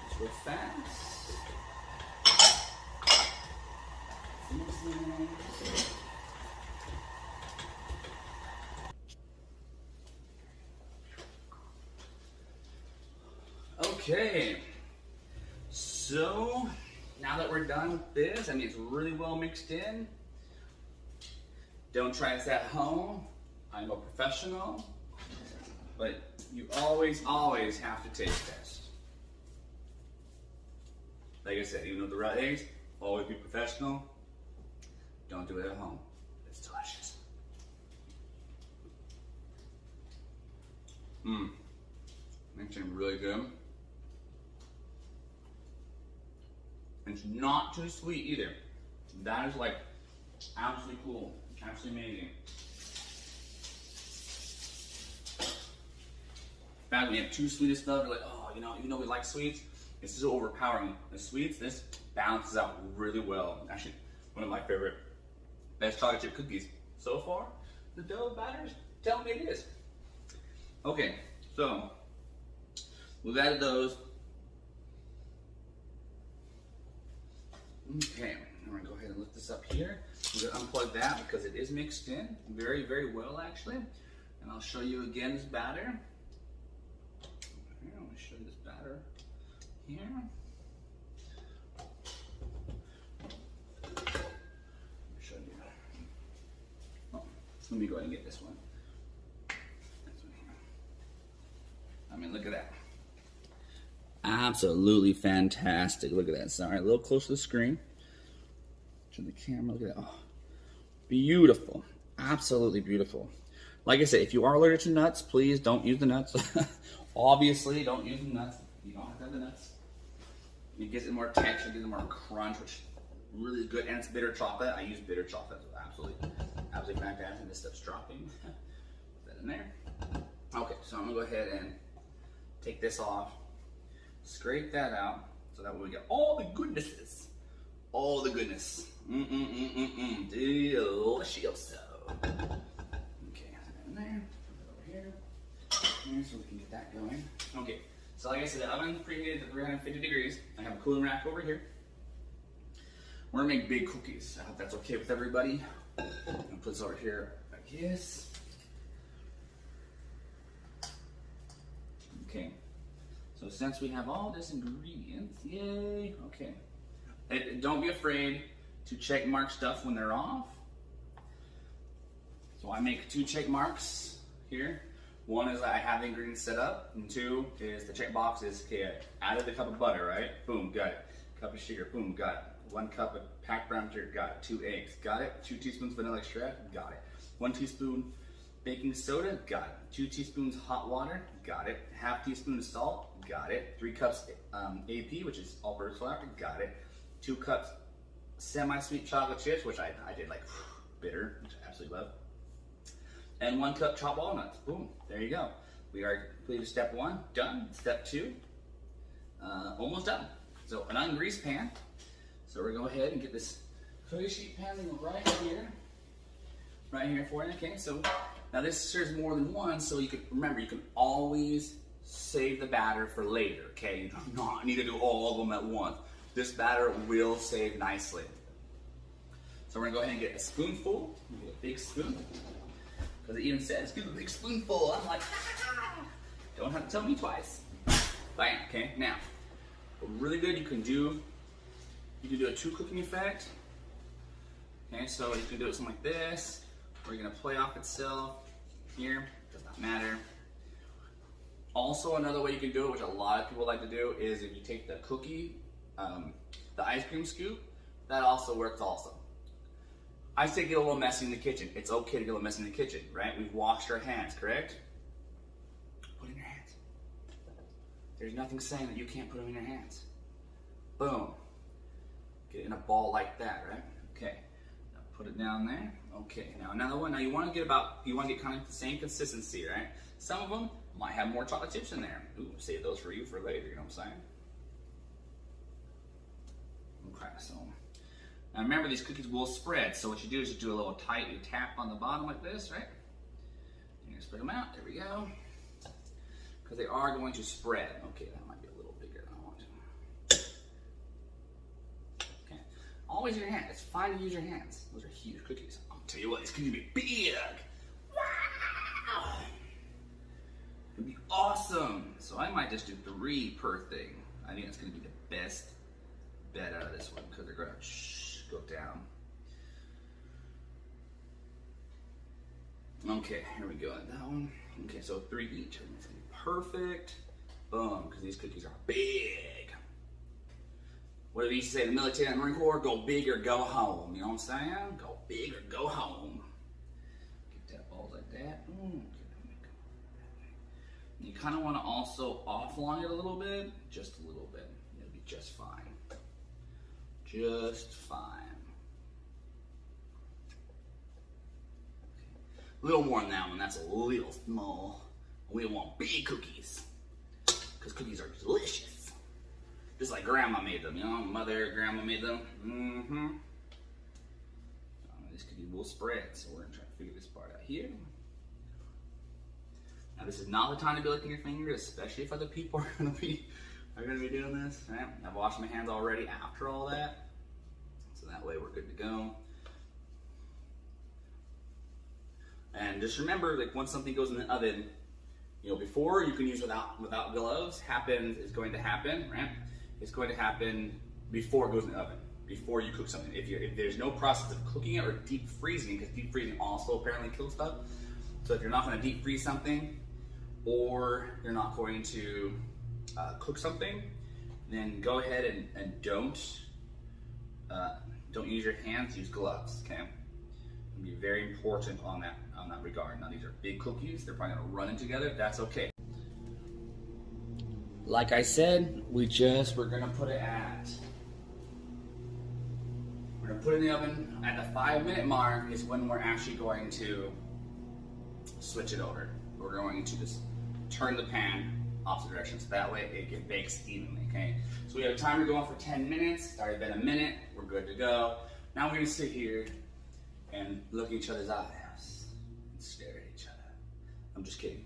just real fast. Okay, so now that we're done with this, I mean, it's really well mixed in. Don't try this at home. I'm a professional, but you always, always have to taste test. Like I said, even with the raw eggs, always be professional. Don't do it at home. It's delicious. Actually really good. It's not too sweet either. That is like absolutely cool. Absolutely amazing. In fact, when you have too sweet of stuff, you're like, oh, you know, even though we like sweets, it's so overpowering. The sweets, this balances out really well. Actually, one of my favorite, best chocolate chip cookies so far. The dough batters tell me it is. Okay, so we've added those. Okay, I'm gonna go ahead and lift this up here. We're gonna unplug that because it is mixed in very, very well actually. And I'll show you again this batter. Here, I'm gonna show you this batter here. Let me show you. Oh, let me go ahead and get this one. This one here. I mean, look at that. Absolutely fantastic. Look at that. Sorry, a little close to the screen. To the camera. Look at that. Oh, beautiful. Absolutely beautiful. Like I said, if you are allergic to nuts, please don't use the nuts. Obviously, don't use the nuts. You don't have to have the nuts. It gives it more texture, gives it more crunch, which is really good. And it's bitter chocolate. I use bitter chocolate. So absolutely fantastic. This stuff's dropping. Put that in there. Okay, so I'm gonna go ahead and take this off. Scrape that out so that way we get all the goodnesses. All the goodness. Delicioso. Okay, put that in there. Put it over here. So we can get that going. Okay, so like I said, the oven preheated to 350 degrees. I have a cooling rack over here. We're gonna make big cookies. I hope that's okay with everybody. I'm gonna put this over here like this. Okay. So since we have all this ingredients, yay, okay. Don't be afraid to check mark stuff when they're off. So I make 2 check marks here. One is I have the ingredients set up, and 2 is the check box is, okay, I added the cup of butter, right? Boom, got it. Cup of sugar, boom, got it. 1 cup of packed brown sugar, got it. 2 eggs, got it. 2 teaspoons vanilla extract, got it. 1 teaspoon baking soda, got it. 2 teaspoons hot water, got it. Half teaspoon of salt, got it. 3 cups AP, which is all-purpose flour, got it. 2 cups semi-sweet chocolate chips, which I did like bitter, which I absolutely love. And 1 cup chopped walnuts. Boom, there you go. We are completed step 1, done. Step 2, almost done. So an ungreased pan. So we're gonna go ahead and get this cookie sheet pan right here for you. Okay, so now this serves more than one, so you can remember you can always save the batter for later. Okay, you do not need to do all of them at once. This batter will save nicely. So we're gonna go ahead and get a spoonful. Get a big spoon, because it even says get a big spoonful. I'm like, don't have to tell me twice. Bam. Okay, now really good. You can do a 2 cooking effect. Okay, so you can do it something like this, or you're gonna play off itself here. Does not matter. Also, another way you can do it, which a lot of people like to do, is if you take the cookie, the ice cream scoop, that also works also. I say get a little messy in the kitchen. It's okay to get a little messy in the kitchen, right? We've washed our hands, correct? Put it in your hands. There's nothing saying that you can't put them in your hands. Boom. Get it in a ball like that, right? Okay. Now put it down there. Okay. Now another one. Now you want to get kind of the same consistency, right? Some of them might have more chocolate chips in there. Ooh, save those for you for later. You know what I'm saying? Okay. So now remember, these cookies will spread. So what you do is you do a little tight. You tap on the bottom like this, right? And you spread them out. There we go. Because they are going to spread. Okay, that might be a little bigger than I want to. Okay. Always use your hands. It's fine to use your hands. Those are huge cookies. I'll tell you what, these cookies will be big. Wow! It'll be awesome. So I might just do 3 per thing. I think it's going to be the best bed out of this one because they're gonna go down. Okay, here we go. That one. Okay, so 3 each. It's gonna be perfect. Boom, because these cookies are big. What do they used to say in the military and Marine Corps? Go big or go home. You know what I'm saying? Go big or go home. Get that ball like that. You kind of want to also offline it a little bit. Just a little bit. It'll be just fine. Just fine. A little more than that one. That's a little small. We want big cookies. Because cookies are delicious. Just like grandma made them, you know, mother, grandma made them. These cookies will spread, so we're gonna try to figure this part out here. Now this is not the time to be licking your fingers, especially if other people are gonna be doing this. Right? I've washed my hands already after all that. So that way we're good to go. And just remember, like once something goes in the oven, you know, before you can use without gloves, is going to happen, right? It's going to happen before it goes in the oven, before you cook something. If there's no process of cooking it or deep freezing, because deep freezing also apparently kills stuff. So if you're not going to deep freeze something, or you're not going to cook something, then go ahead and don't use your hands. Use gloves. Okay, it'll be very important on that regard. Now these are big cookies. They're probably going to run in together. That's okay. Like I said, we're going to put it in the oven at the 5-minute mark is when we're actually going to switch it over. We're going to just turn the pan opposite direction, so that way it bakes evenly, okay? So we have a timer going for 10 minutes. It's already been a minute. We're good to go. Now we're going to sit here and look at each other's eyes and stare at each other. I'm just kidding.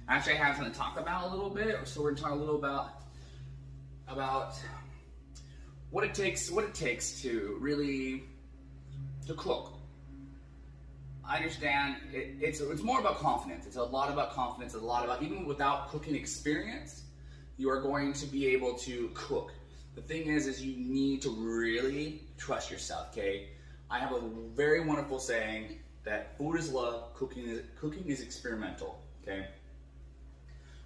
Actually, I have something to talk about a little bit, so we're going to talk a little about what it takes to really cook. I understand it's more about confidence. It's a lot about confidence. It's a lot about, even without cooking experience, you are going to be able to cook. The thing is you need to really trust yourself. Okay, I have a very wonderful saying that food is love, cooking is experimental. Okay.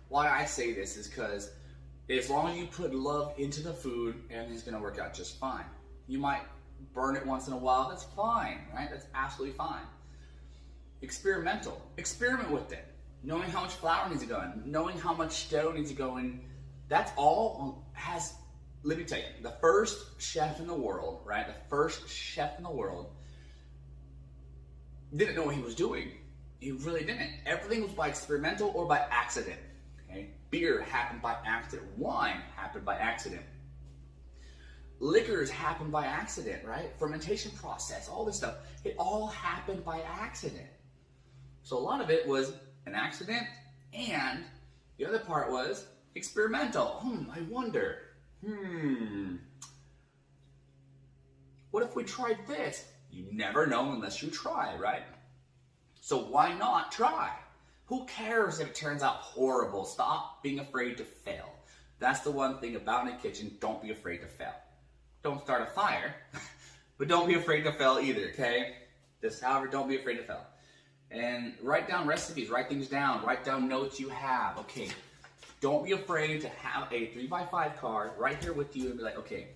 Why I say this is because as long as you put love into the food, everything's going to work out just fine. You might burn it once in a while. That's fine, right? That's absolutely fine. Experimental. Experiment with it. Knowing how much flour needs to go in, knowing how much dough needs to go in. That's all has, let me tell you, the first chef in the world, right? The first chef in the world didn't know what he was doing. He really didn't. Everything was by experimental or by accident. Okay? Beer happened by accident. Wine happened by accident. Liquors happened by accident, right? Fermentation process, all this stuff. It all happened by accident. So a lot of it was an accident, and the other part was experimental. I wonder, what if we tried this? You never know unless you try, right? So why not try? Who cares if it turns out horrible? Stop being afraid to fail. That's the one thing about in a kitchen. Don't be afraid to fail. Don't start a fire, but don't be afraid to fail either, okay? However, don't be afraid to fail. And write down recipes, write things down, write down notes you have, okay? Don't be afraid to have a 3x5 card right here with you and be like, okay,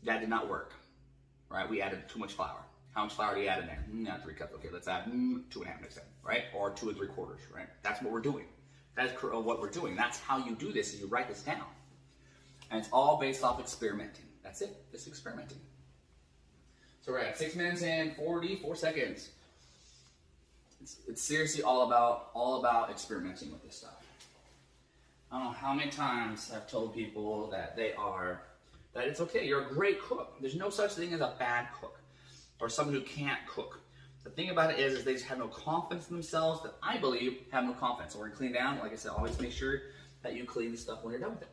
that did not work, right? We added too much flour. How much flour do you add in there? 3 cups. Okay, let's add 2.5 next time, right? Or 2 3/4, right? That's what we're doing. That's what we're doing. That's how you do this, is you write this down. And it's all based off experimenting. That's it, just experimenting. So we're at 6 minutes and 44 seconds. It's seriously all about experimenting with this stuff. I don't know how many times I've told people that that it's okay, you're a great cook. There's no such thing as a bad cook or someone who can't cook. The thing about it is they just have no confidence in themselves, that I believe have no confidence. So we're gonna clean down. Like I said, always make sure that you clean the stuff when you're done with it.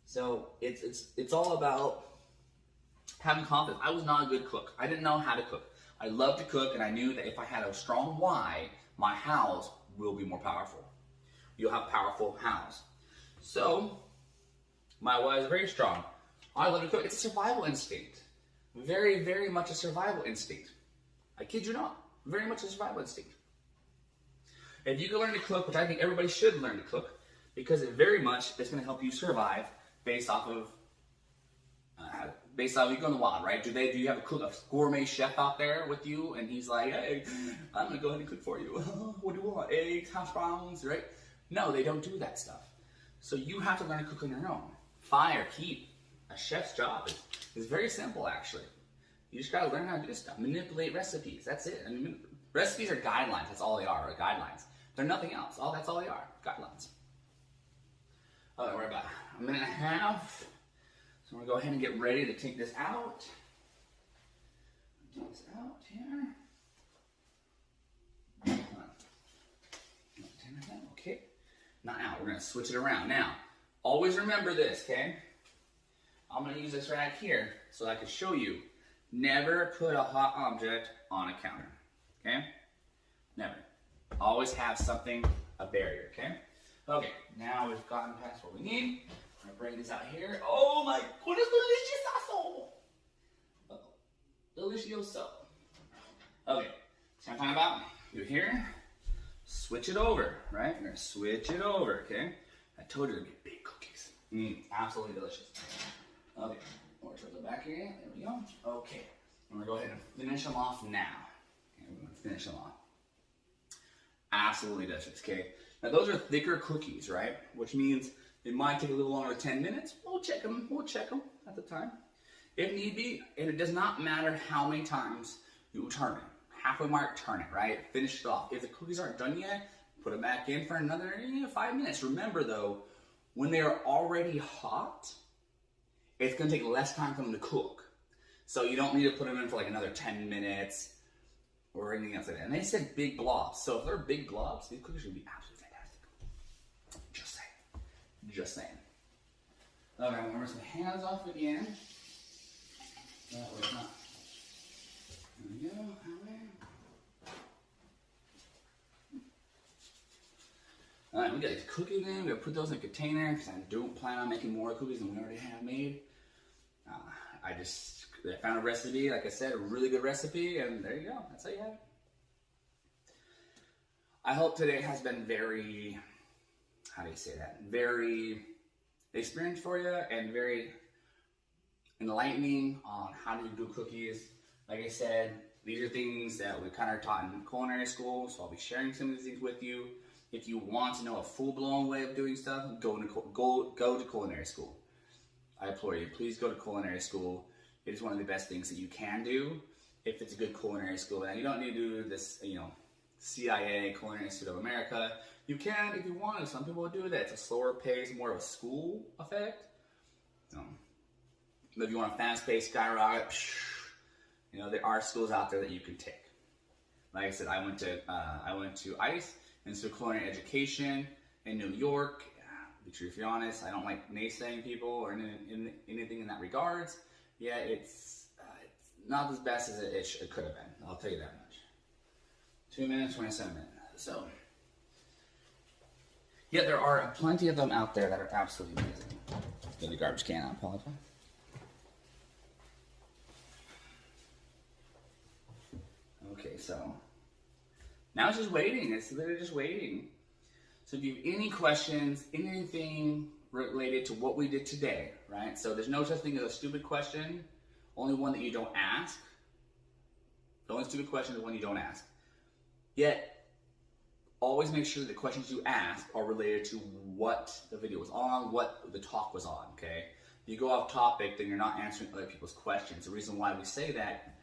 So it's all about having confidence. I was not a good cook. I didn't know how to cook. I love to cook, and I knew that if I had a strong why, my hows will be more powerful. You'll have powerful hows. So, my why is very strong. I love to cook. It's a survival instinct. Very, very much a survival instinct. I kid you not. Very much a survival instinct. If you can learn to cook, which I think everybody should learn to cook, because it very much is going to help you survive based off of you go in the wild, right? Do you have a gourmet chef out there with you, and he's like, hey, I'm going to go ahead and cook for you. What do you want? Eggs, hash browns, right? No, they don't do that stuff. So you have to learn to cook on your own. Fire, heat. A chef's job is very simple, actually. You just got to learn how to do this stuff. Manipulate recipes. That's it. I mean, recipes are guidelines. That's all they are guidelines. They're nothing else. That's all they are. Guidelines. All right, we're about a minute and a half. So we're going to go ahead and get ready to take this out. Take this out here. Okay. Now we're going to switch it around. Now, always remember this, okay? I'm going to use this right here so I can show you. Never put a hot object on a counter, okay? Never. Always have something, a barrier, okay? Okay, now we've gotten past what we need. I'm gonna bring this out here. Oh my goodness, delicioso. Okay, so I'm talking about, you're here, switch it over, right? We're gonna switch it over, okay? I told you to be big cookies. Absolutely delicious. Okay, more towards the back here, there we go. Okay, I'm gonna go ahead and finish them off now. Okay, we're gonna finish them off. Absolutely delicious, okay? Now those are thicker cookies, right? Which means it might take a little longer, 10 minutes. We'll check them at the time. If need be, and it does not matter how many times you turn it. Halfway mark, turn it, right? Finish it off. If the cookies aren't done yet, put them back in for another 5 minutes. Remember though, when they are already hot, it's gonna take less time for them to cook. So you don't need to put them in for like another 10 minutes or anything else like that. And they said big blobs. So if they're big blobs, these cookies are gonna be absolutely fantastic. Just saying. Just saying. Okay, I'm gonna rinse my hands off again. That way it's not. There we go. Alright, we got these cookies in. We're gonna put those in a container because I don't plan on making more cookies than we already have made. I found a recipe, like I said, a really good recipe, and there you go. That's how you have it. I hope today has been very, how do you say that? Very experience for you and very enlightening on how to do cookies. Like I said, these are things that we kind of taught in culinary school, so I'll be sharing some of these things with you. If you want to know a full-blown way of doing stuff, go to culinary school. I implore you, please go to culinary school. It is one of the best things that you can do if it's a good culinary school. And you don't need to do this, CIA, Culinary Institute of America. You can if you want to. Some people do that. It's a slower pace, more of a school effect. If you want a fast-paced skyrocket, there are schools out there that you can take. Like I said, I went to ICE, Institute of Culinary Education in New York. To be honest, I don't like naysaying people or anything in that regards. Yeah, it's not as best as it could have been. I'll tell you that much. 2 minutes, 27 minutes. So, yeah, there are plenty of them out there that are absolutely amazing. Get the garbage can, I apologize. Okay, so now it's just waiting. It's literally just waiting. So if you have any questions, anything related to what we did today, right? So there's no such thing as a stupid question, only one that you don't ask. The only stupid question is one you don't ask. Yet, always make sure that the questions you ask are related to what the video was on, what the talk was on, okay? If you go off topic, then you're not answering other people's questions. The reason why we say that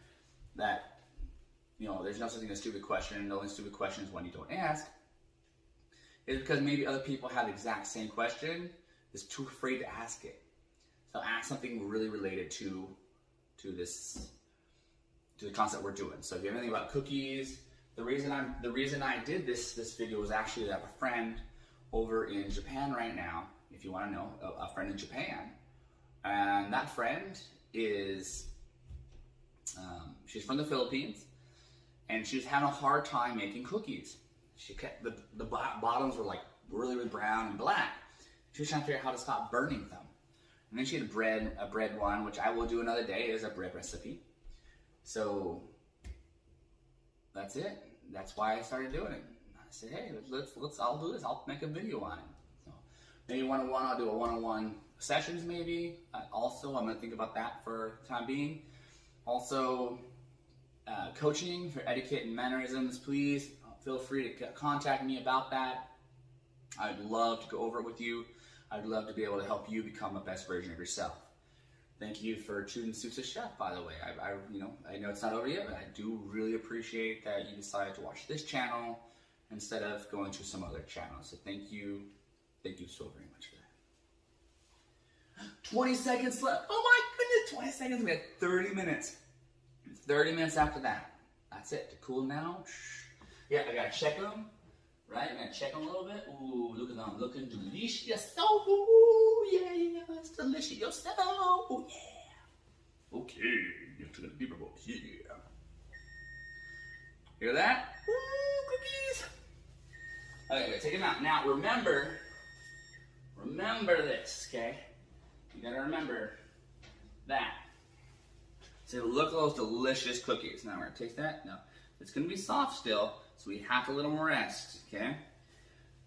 there's no such thing as a stupid question, the only stupid question is one you don't ask, is because maybe other people have the exact same question, is too afraid to ask it. So ask something really related to the concept we're doing. So if you have anything about cookies, the reason I did this video was actually that I have a friend over in Japan right now, if you want to know, a friend in Japan. And that friend is, she's from the Philippines, and she was having a hard time making cookies. She kept, the bottoms were like really, really brown and black. She was trying to figure out how to stop burning them. And then she had a bread one, which I will do another day, is a bread recipe. So that's it. That's why I started doing it. I said, hey, I'll do this. I'll make a video on it. So maybe one-on-one, I'll do a one-on-one sessions maybe. Also, I'm gonna think about that for the time being. Also, coaching for etiquette and mannerisms, please feel free to contact me about that. I'd love to go over it with you. I'd love to be able to help you become a best version of yourself. Thank you for choosing Susa Chef, by the way. I know it's not over yet, but I do really appreciate that you decided to watch this channel instead of going to some other channel. So thank you so very much for that. 20 seconds left. Oh my goodness, 20 seconds. We have 30 minutes. 30 minutes after that. That's it. To cool now. Yeah, I gotta check them. Right, I'm gonna check them a little bit. Ooh, look at them, looking delicious. Oh, yeah, it's delicious. Oh, yeah. Okay, into the deeper bowl. Yeah. Hear that? Ooh, cookies. Okay, take them out. Now, remember this, okay? You gotta remember that. So look at those delicious cookies. Now, we're gonna taste that. No, it's gonna be soft still. So we have to let them rest, okay?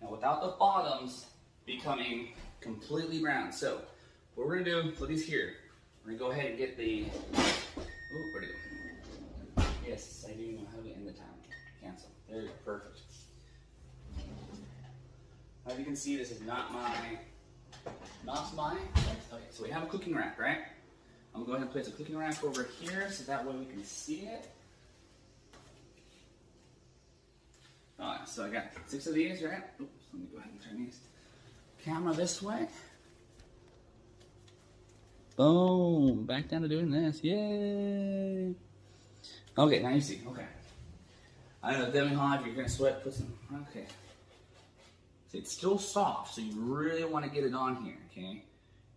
Now without the bottoms becoming completely brown. So what we're gonna do, put these here. We're gonna go ahead and get the, oh, where'd it go? Yes, I do know how to end the time. Cancel, there you go, perfect. As you can see, this is not mine. Okay, so we have a cooking rack, right? I'm gonna go ahead and place a cooking rack over here so that way we can see it. Alright, so I got 6 of these, right? Oops, let me go ahead and turn these camera this way. Boom! Back down to doing this. Yay! Okay, now you see. Okay. I know, Demi Hall, if you're gonna sweat, put some. Okay. See, it's still soft, so you really want to get it on here, okay?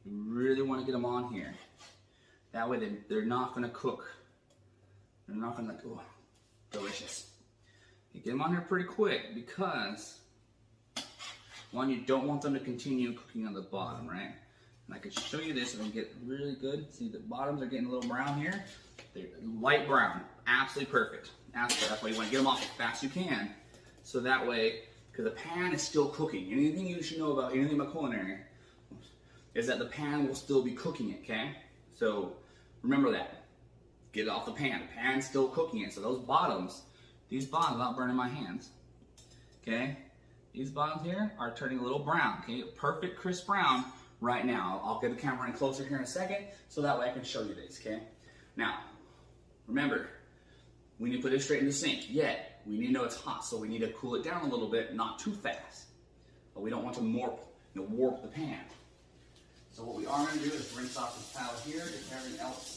You really want to get them on here. That way they're not gonna cook. They're not gonna like, oh, delicious. You get them on here pretty quick because, one, you don't want them to continue cooking on the bottom, right? And I could show you this and get really good. See, the bottoms are getting a little brown here. They're light brown, absolutely perfect. Absolutely. That's why you want to get them off as fast as you can. So that way, because the pan is still cooking. Anything you should know about anything about culinary is that the pan will still be cooking it, okay? So remember that. Get it off the pan. The pan's still cooking it. So those bottoms, these bottoms, without burning my hands, okay? These bottoms here are turning a little brown, okay? Perfect crisp brown right now. I'll get the camera in closer here in a second so that way I can show you this, okay? Now, remember, we need to put this straight in the sink, yet we need to know it's hot, so we need to cool it down a little bit, not too fast. But we don't want to warp the pan. So what we are going to do is rinse off this towel here, get everything else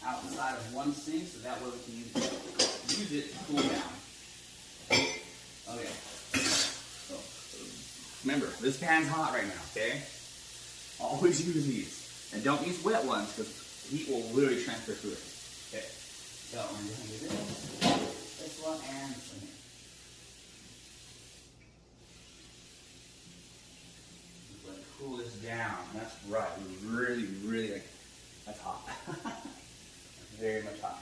outside of one sink, so that way we can use it to cool down. Okay. So remember, this pan's hot right now, okay? Always use these. And don't use wet ones because heat will literally transfer through it. Okay. So I'm just going to do this one, and this one here. Just let it cool this down. That's right. Really, really, like, that's hot. Very much hot.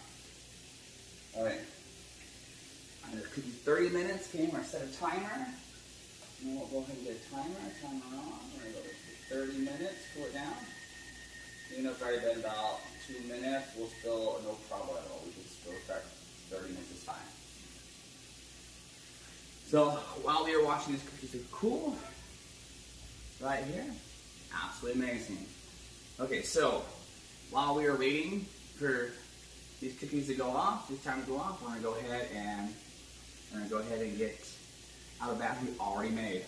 Alright. I'm going to cook 30 minutes, okay? We're going to set a timer. And we'll go ahead and get a timer on. We're going to go for 30 minutes, cool it down. Even though it's already been about 2 minutes, we'll still, no problem at all. We can still start 30 minutes is fine. So while we are watching these cookies cool, right here, absolutely amazing. Okay, so while we are waiting for these cookies to go off, this time to go off, we're gonna go ahead and get out of that we already made.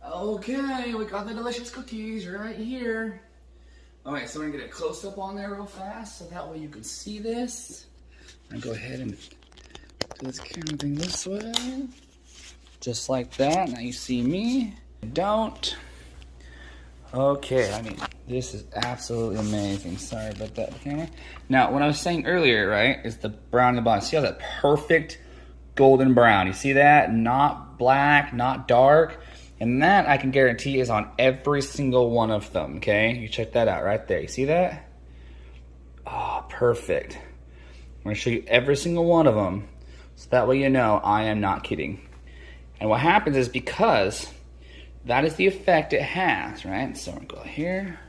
Okay, we got the delicious cookies right here. Alright, so we're gonna get a close up on there real fast so that way you can see this. I'm gonna go ahead and do this camera thing this way. Just like that. Now you see me. Don't. Okay, I mean, this is absolutely amazing. Sorry about that camera. Now, what I was saying earlier, right, is the brown in the bottom. See how that perfect golden brown. You see that? Not black, not dark. And that I can guarantee is on every single one of them, okay? You check that out right there. You see that? Oh, perfect. I'm gonna show you every single one of them, so that way you know I am not kidding. And what happens is, because that is the effect it has, right? So I'm gonna go here.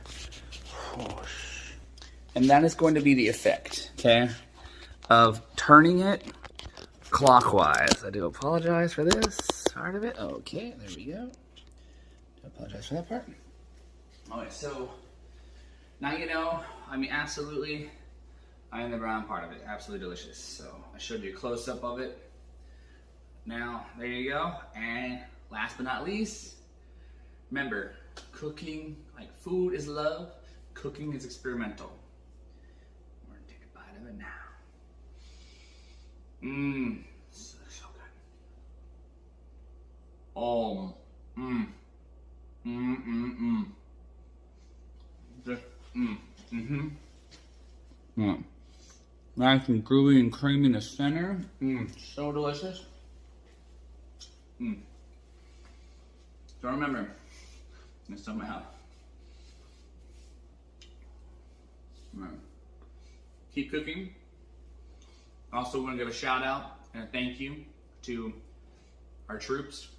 And that is going to be the effect, okay, of turning it clockwise. I do apologize for this part of it. Okay, there we go. I apologize for that part. Alright, so now you know, I mean, absolutely, I am the brown part of it. Absolutely delicious. So I showed you a close-up of it. Now, there you go. And last but not least, remember, cooking, like food is love, cooking is experimental. We're gonna take a bite of it now. So good. Oh, Just, nice and groovy and creamy in the center. So delicious. So remember, next time I have. Keep cooking. Also, we want to give a shout out and a thank you to our troops,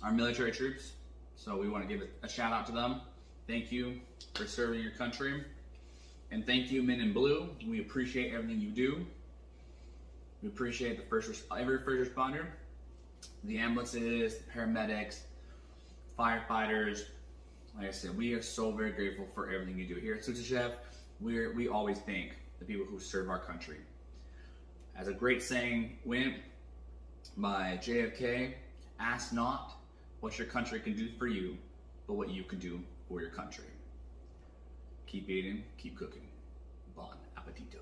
our military troops. So we want to give a shout out to them. Thank you for serving your country. And thank you, Men in Blue. We appreciate everything you do. We appreciate every first responder, the ambulances, the paramedics, firefighters. Like I said, we are so very grateful for everything you do here at Sushi Chef. We always thank the people who serve our country. As a great saying went by JFK, ask not what your country can do for you, but what you can do for your country. Keep eating, keep cooking. Bon appetito.